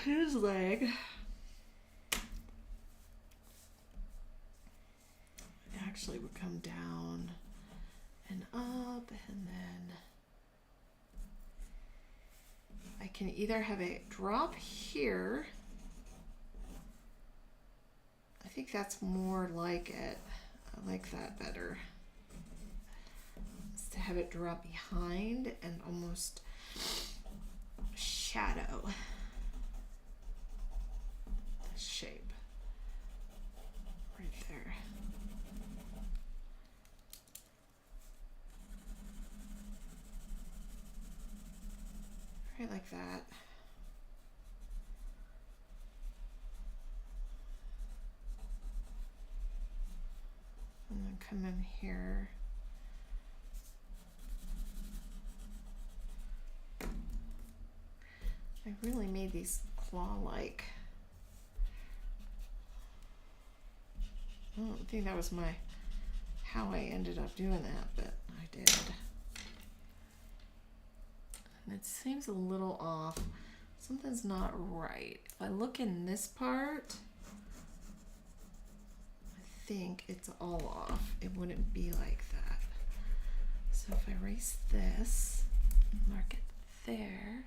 His leg, it actually would come down and up, and then I can either have it drop here. I think that's more like it. I like that better. Is to have it drop behind and almost shadow the shape right there. Right like that. And then come in here. I really made these claw-like. I don't think that was how I ended up doing that, but I did. And it seems a little off. Something's not right. If I look in this part, I think it's all off. It wouldn't be like that. So if I erase this, mark it there,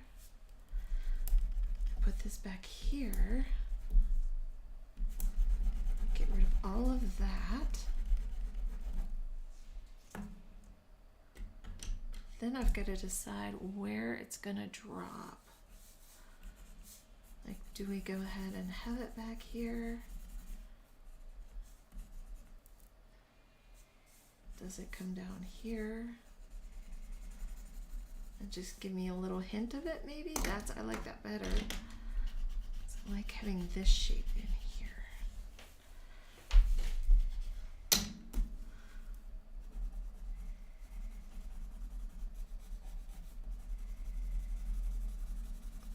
put this back here, get rid of all of that. Then I've got to decide where it's gonna drop. Like, do we go ahead and have it back here? Does it come down here? And just give me a little hint of it, maybe? I like that better. So I like having this shape in here.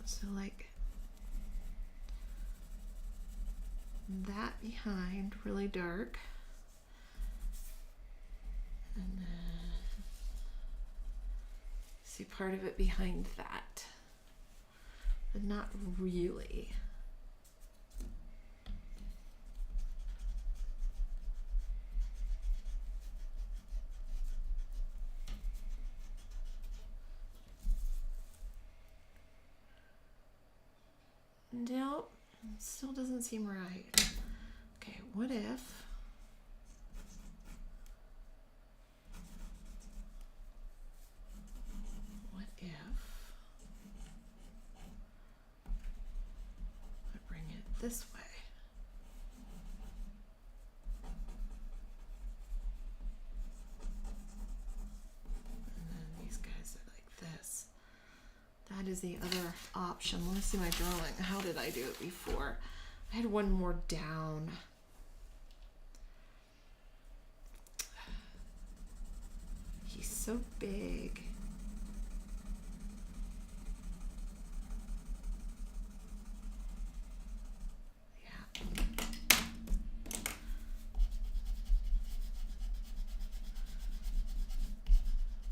So like that behind, really dark. And then see part of it behind that, but not really. Nope, still doesn't seem right. Okay, what if I bring it this way? And then these guys are like this. That is the other option. Let me see my drawing. How did I do it before? I had one more down. He's so big. Yeah.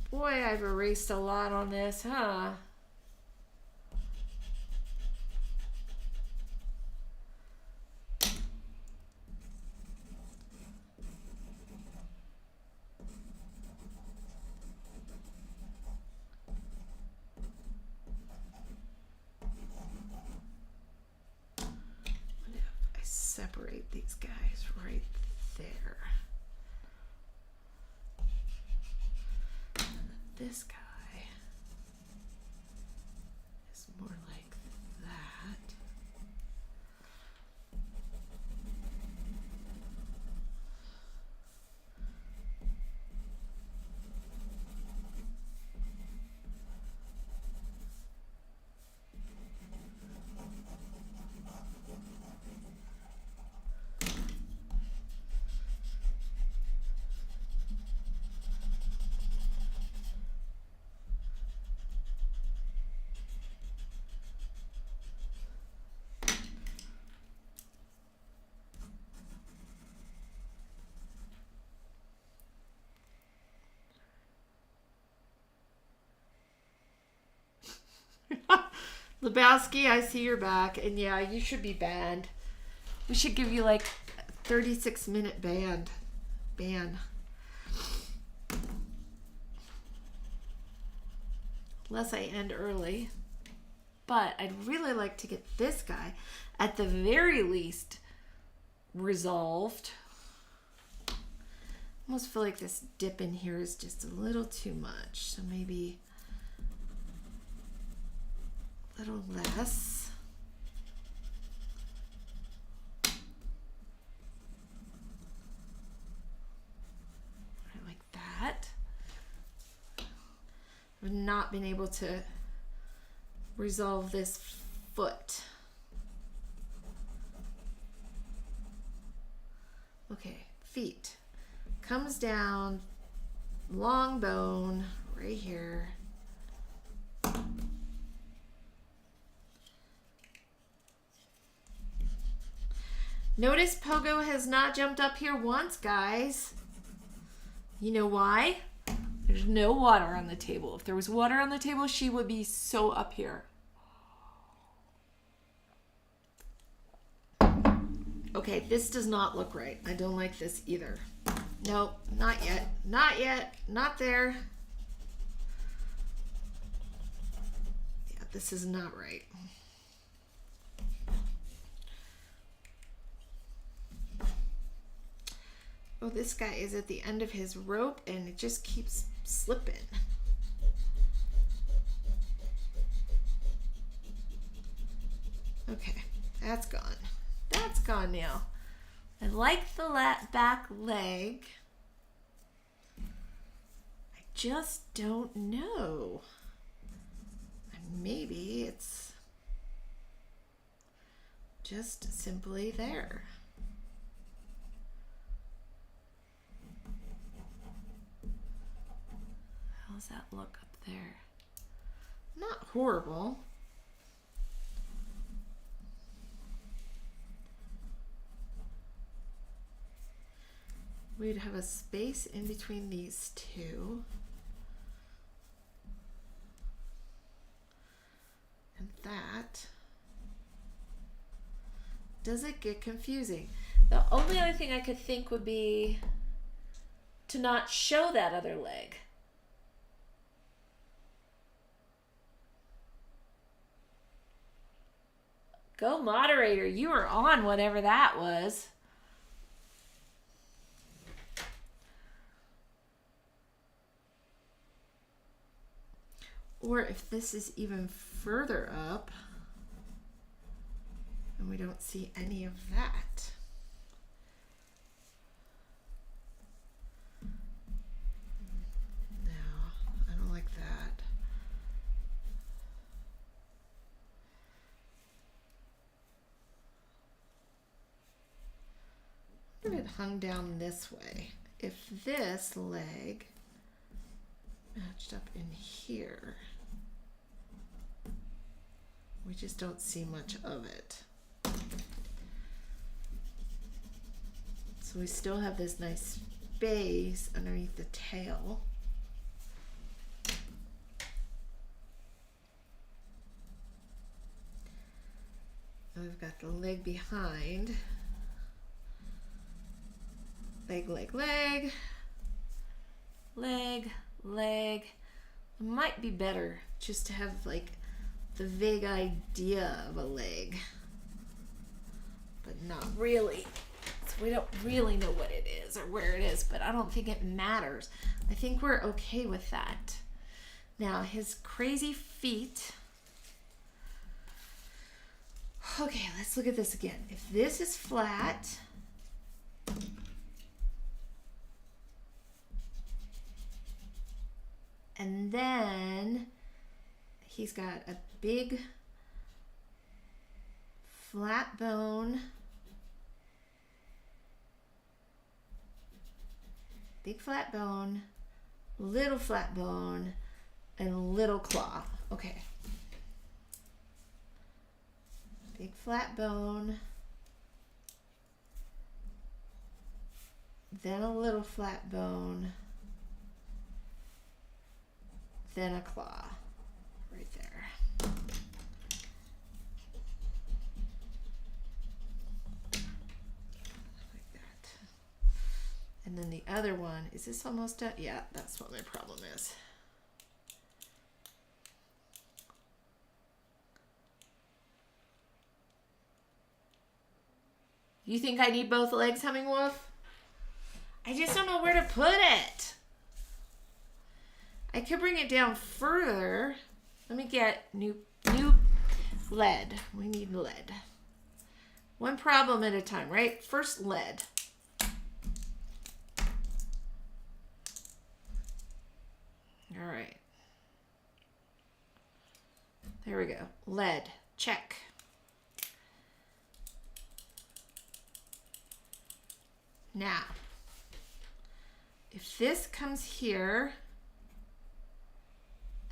Boy, I've erased a lot on this, huh? Separate these guys right there. And then this guy is more like that. Lebowski, I see your back, and yeah, you should be banned. We should give you like a 36-minute ban. Unless I end early. But I'd really like to get this guy, at the very least, resolved. I almost feel like this dip in here is just a little too much. So maybe a little less. Like that. I've not been able to resolve this foot. Okay, feet. Comes down, long bone, right here. Notice Pogo has not jumped up here once, guys. You know why? There's no water on the table. If there was water on the table, she would be so up here. Okay, this does not look right. I don't like this either. Nope, not yet. Not yet. Not there. Yeah, this is not right. Oh, this guy is at the end of his rope and it just keeps slipping. Okay, that's gone. That's gone now. I like the back leg. I just don't know. Maybe it's just simply there. How's that look up there? Not horrible. We'd have a space in between these two. And that. Does it get confusing? The only other thing I could think would be to not show that other leg. Go moderator, you were on whatever that was. Or if this is even further up and we don't see any of that. No, I don't like that. What if it hung down this way? If this leg matched up in here, we just don't see much of it. So we still have this nice space underneath the tail. And we've got the leg behind. Leg, leg, leg. Leg, leg. It might be better just to have like the vague idea of a leg, but not really. So we don't really know what it is or where it is, but I don't think it matters. I think we're okay with that. Now his crazy feet. Okay, let's look at this again. If this is flat, and then he's got a big flat bone, little flat bone, and little claw. Okay. Big flat bone, then a little flat bone, then a claw. Right there. Like that. And then the other one, is this almost done? Yeah, that's what my problem is. You think I need both legs, Humming Wolf? I just don't know where to put it. I could bring it down further. Let me get new lead. We need lead. One problem at a time, right? First lead. All right. There we go. Lead. Check. Now, if this comes here,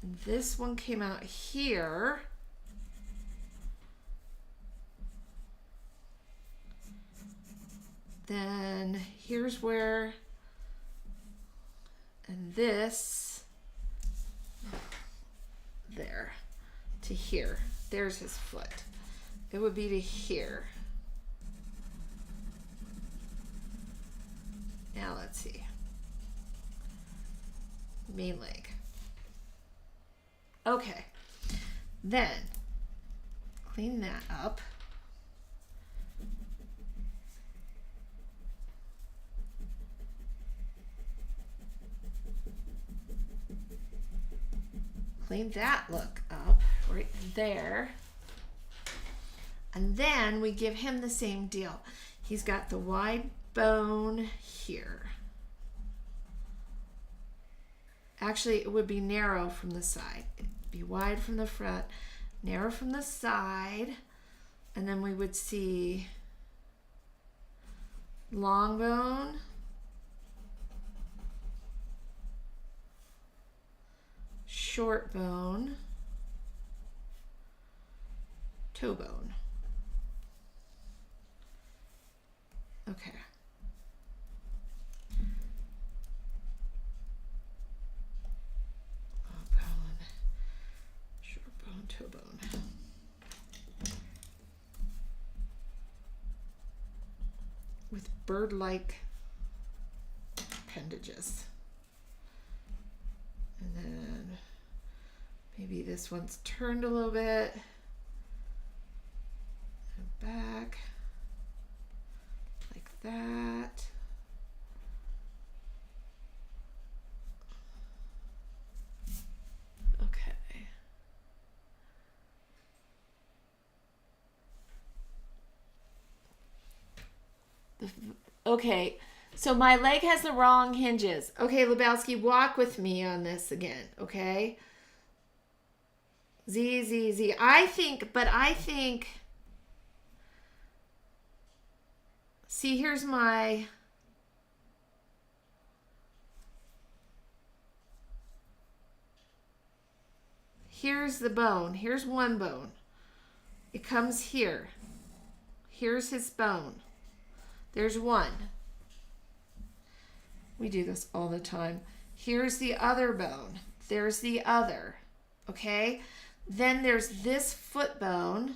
and this one came out here, then here's where, and this, there, to here. There's his foot. It would be to here. main leg. Okay, then clean that up. Clean that look up right there. And then we give him the same deal. He's got the wide bone here. Actually, it would be narrow from the side. It'd be wide from the front, narrow from the side, and then we would see long bone, short bone, toe bone. Okay. Long bone, short bone, toe bone. With bird-like appendages. And then maybe this one's turned a little bit. And back. Like that. Okay. Okay, so my leg has the wrong hinges. Okay, Lebowski, walk with me on this again, okay? Z, Z, Z. I think, see, here's the bone. Here's one bone. It comes here. Here's his bone. There's one. We do this all the time. Here's the other bone. There's the other. Okay? Then there's this foot bone.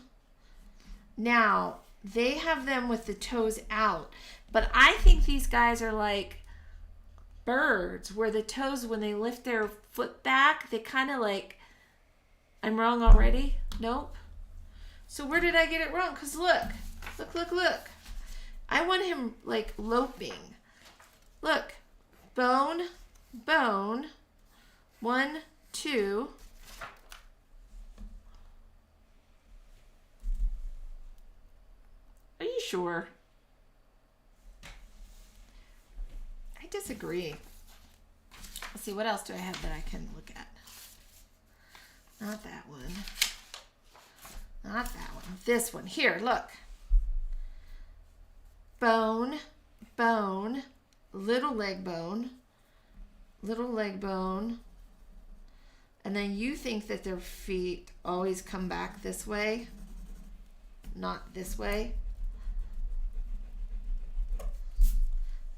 Now, they have them with the toes out. But I think these guys are like birds, where the toes, when they lift their foot back, they kind of like, I'm wrong already? Nope. So where did I get it wrong? Because look. I want him like loping. Look. Bone, bone. 1, 2. Are you sure? I disagree. Let's see, what else do I have that I can look at? Not that one. Not that one. This one. Here, look. Bone, bone, little leg bone, and then you think that their feet always come back this way, not this way.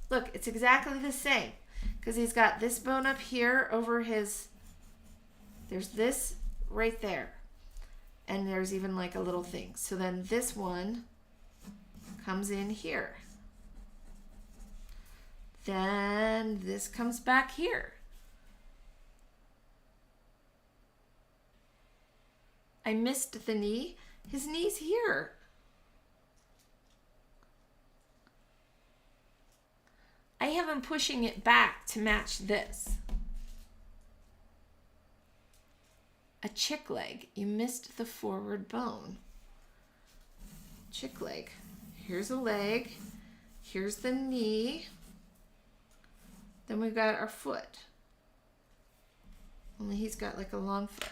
Look, it's exactly the same, because he's got this bone up here over his, there's this right there, and there's even like a little thing. So then this one comes in here. Then this comes back here. I missed the knee. His knee's here. I have him pushing it back to match this. A chick leg. You missed the forward bone. Chick leg. Here's a leg. Here's the knee. Then we've got our foot. Only he's got like a long foot.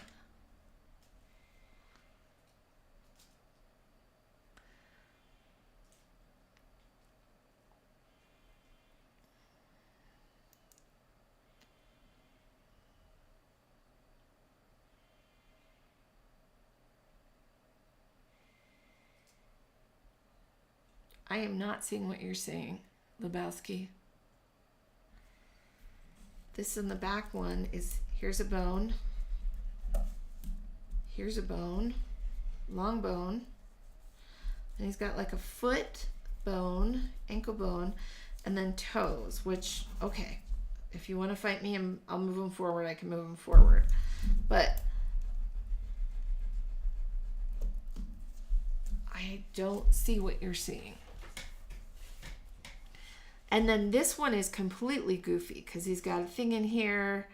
I am not seeing what you're saying, Lebowski. This in the back one is, here's a bone. Here's a bone. Long bone. And he's got like a foot bone, ankle bone, and then toes, which, okay. If you want to fight me and I'll move them forward, I can move them forward. But I don't see what you're seeing. And then this one is completely goofy because he's got a thing in here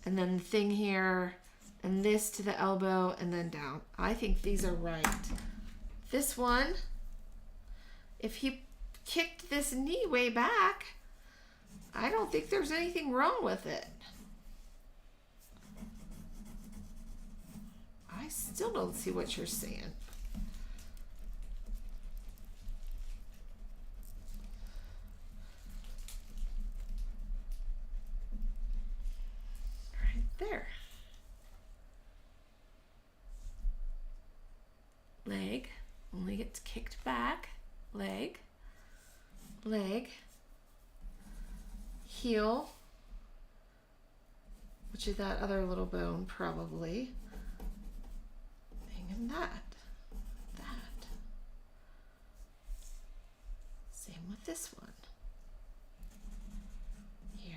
and then the thing here and this to the elbow and then down. I think these are right. This one, if he kicked this knee way back, I don't think there's anything wrong with it. I still don't see what you're saying. Right there. Leg only gets kicked back. Leg. Leg. Heel, which is that other little bone probably, and that. Same with this one. Here.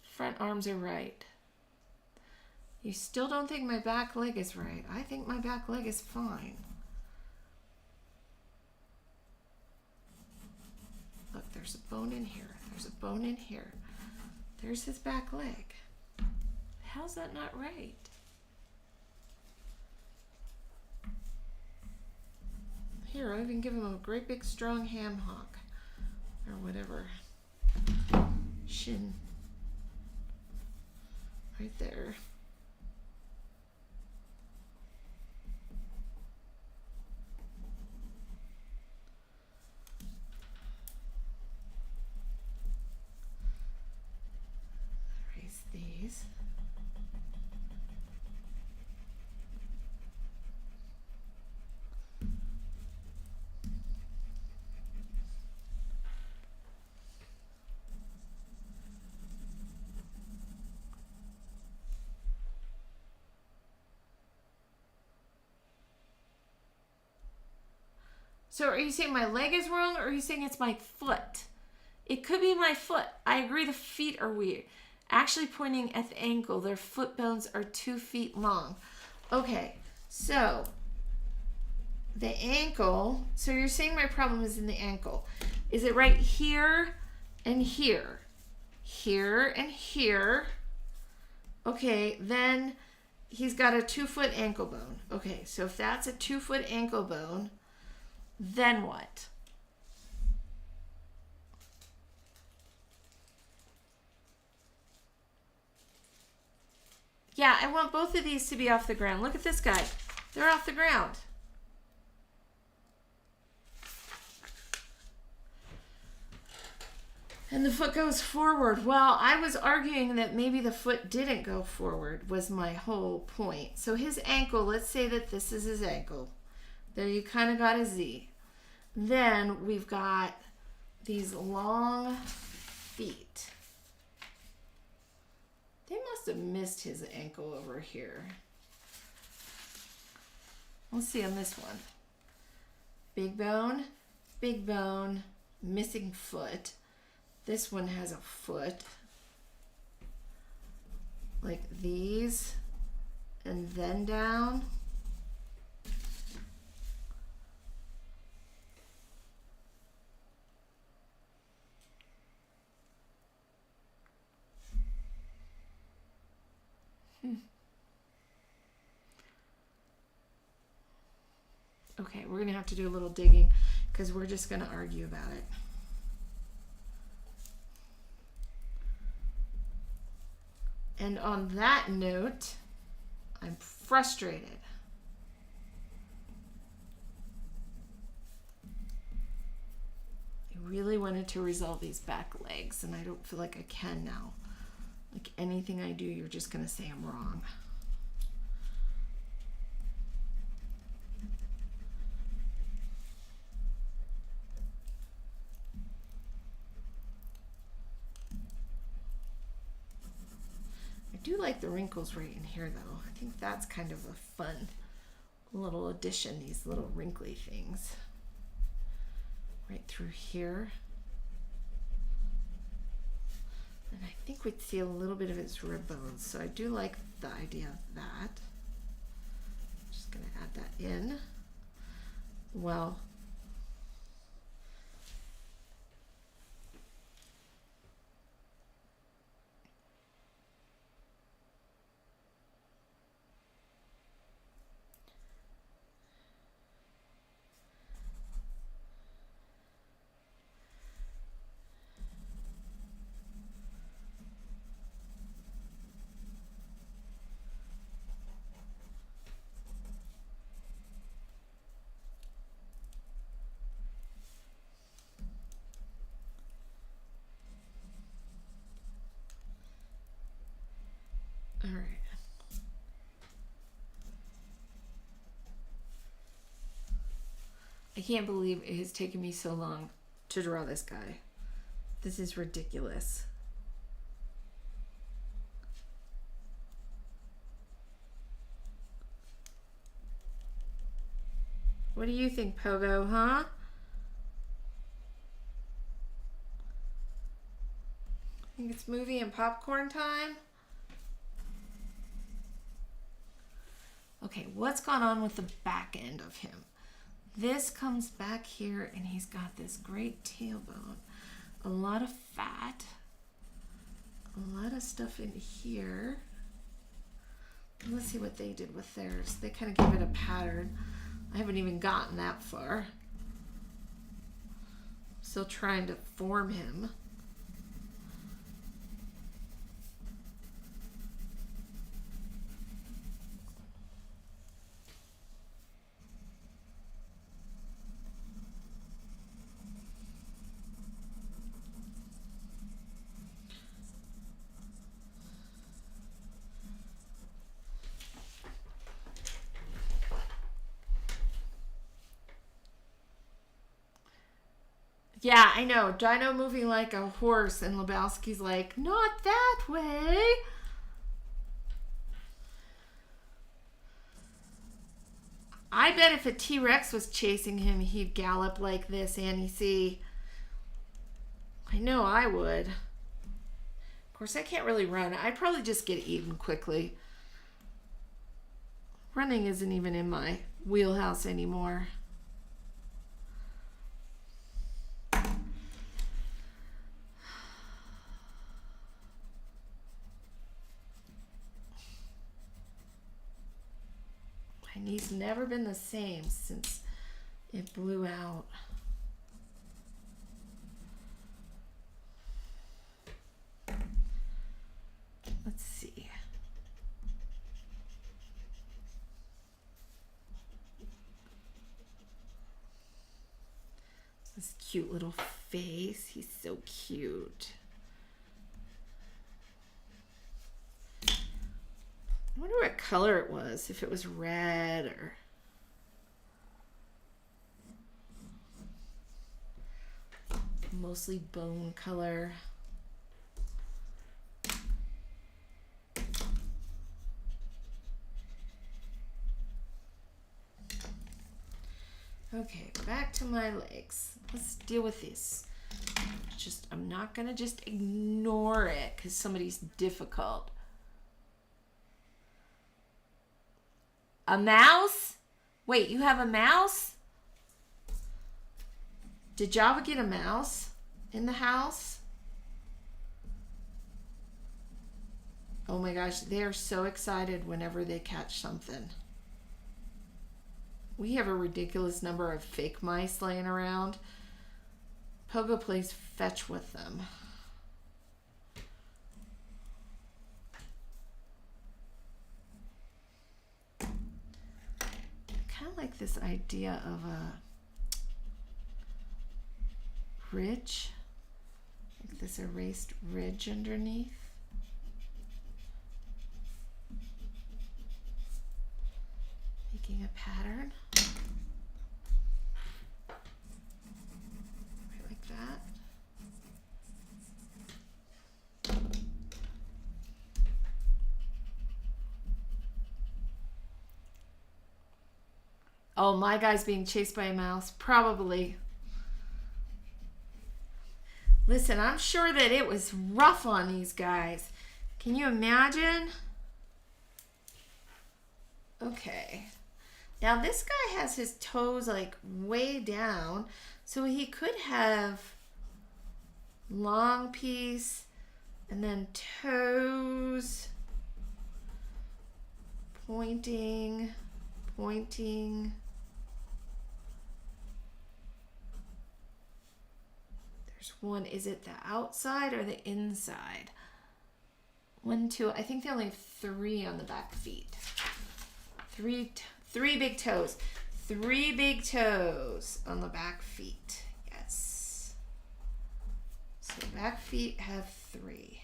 Front arms are right. You still don't think my back leg is right. I think my back leg is fine. Look, there's a bone in here. There's a bone in here. There's his back leg. How's that not right? Here, I'll even give him a great big strong ham hock. Or whatever. Shin. Right there. These. So are you saying my leg is wrong or are you saying it's my foot? It could be my foot. I agree the feet are weird. Actually pointing at the ankle, their foot bones are 2 feet long. Okay, so the ankle, so you're saying my problem is in the ankle. Is it right here and here? Here and here. Okay, then he's got a 2-foot ankle bone. Okay, so if that's a 2-foot ankle bone, then what? Yeah, I want both of these to be off the ground. Look at this guy. They're off the ground. And the foot goes forward. Well, I was arguing that maybe the foot didn't go forward was my whole point. So his ankle, let's say that this is his ankle. There you kind of got a Z. Then we've got these long feet. They must have missed his ankle over here. Let's see on this one. Big bone, missing foot. This one has a foot. Like these, and then down. Okay, we're going to have to do a little digging because we're just going to argue about it. And on that note, I'm frustrated. I really wanted to resolve these back legs, and I don't feel like I can now. Like anything I do, you're just going to say I'm wrong. I do like the wrinkles right in here, though. I think that's kind of a fun little addition, these little wrinkly things right through here. And I think we'd see a little bit of its rib bones, so I do like the idea of that. Just gonna add that in. Well, all right. I can't believe it has taken me so long to draw this guy. This is ridiculous. What do you think, Pogo, huh? Think it's movie and popcorn time? Okay, what's gone on with the back end of him? This comes back here and he's got this great tailbone, a lot of fat, a lot of stuff in here. Let's see what they did with theirs. They kind of give it a pattern. I haven't even gotten that far. Still trying to form him. Yeah, I know. Dino moving like a horse, and Lebowski's like, not that way. I bet if a T-Rex was chasing him, he'd gallop like this, Annie C. I know I would. Of course, I can't really run. I'd probably just get eaten quickly. Running isn't even in my wheelhouse anymore. My knee's never been the same since it blew out. Let's see. This cute little face. He's so cute. I wonder what color it was, if it was red or... mostly bone color. Okay, back to my legs. Let's deal with this. I'm not gonna just ignore it because somebody's difficult. A mouse? Wait, you have a mouse? Did Java get a mouse in the house? Oh my gosh, they are so excited whenever they catch something. We have a ridiculous number of fake mice laying around. Pogo plays fetch with them. Kind of like this idea of a ridge, like this erased ridge underneath. Making a pattern. Right like that. Oh, my guy's being chased by a mouse. Probably. Listen, I'm sure that it was rough on these guys. Can you imagine? Okay. Now this guy has his toes like way down, so he could have long piece and then toes pointing. There's one. Is it the outside or the inside? 1, 2. I think they only have 3 on the back feet. Three big toes. 3 big toes on the back feet. Yes. So back feet have 3.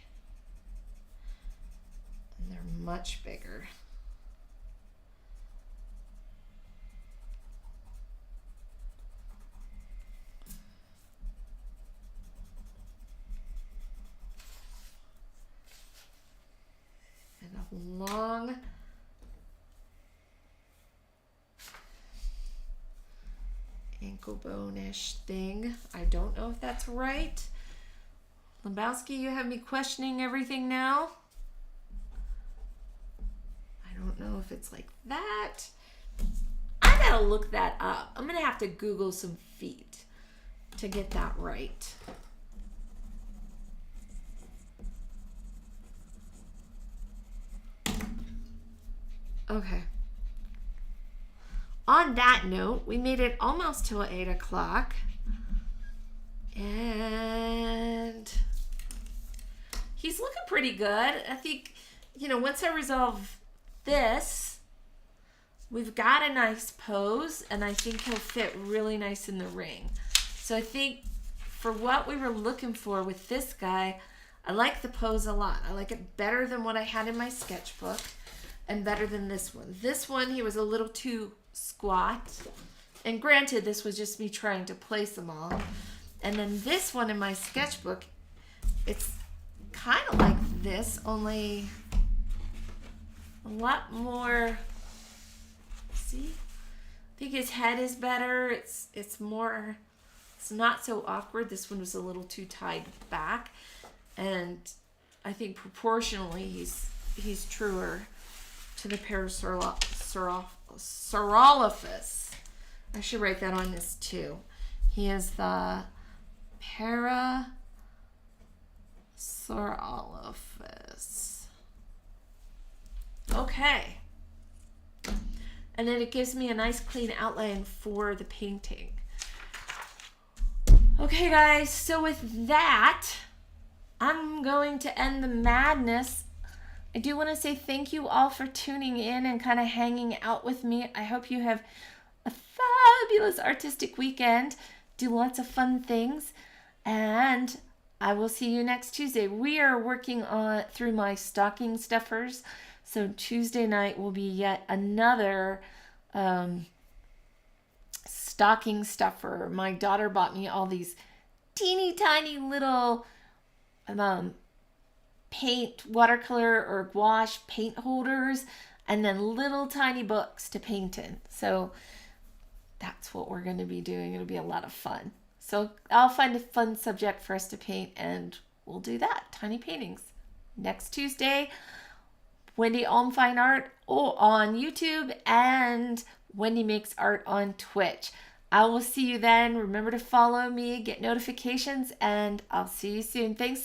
And they're much bigger. And a long ankle bone-ish thing. I don't know if that's right. Lebowski, you have me questioning everything now. I don't know if it's like that. I gotta look that up. I'm gonna have to Google some feet to get that right. Okay. On that note, we made it almost till 8 o'clock. And he's looking pretty good. I think, once I resolve this, we've got a nice pose, and I think he'll fit really nice in the ring. So I think for what we were looking for with this guy, I like the pose a lot. I like it better than what I had in my sketchbook and better than this one. This one, he was a little too squat. And granted, this was just me trying to place them all. And then this one in my sketchbook, it's kind of like this, only a lot more. See? I think his head is better. It's more, it's not so awkward. This one was a little too tied back. And I think proportionally he's truer to the Parasaurolophus. I should write that on this too. He is the Parasaurolophus. Okay. And then it gives me a nice clean outline for the painting. Okay, guys, so with that, I'm going to end the madness. I do want to say thank you all for tuning in and kind of hanging out with me. I hope you have a fabulous artistic weekend. Do lots of fun things. And I will see you next Tuesday. We are working on through my stocking stuffers. So Tuesday night will be yet another stocking stuffer. My daughter bought me all these teeny tiny little paint, watercolor or gouache paint holders, and then little tiny books to paint in. So that's what we're going to be doing. It'll be a lot of fun. So I'll find a fun subject for us to paint, and we'll do that. Tiny paintings. Next Tuesday, Wendy Alm Fine Art on YouTube and Wendy Makes Art on Twitch. I will see you then. Remember to follow me, get notifications, and I'll see you soon. Thanks.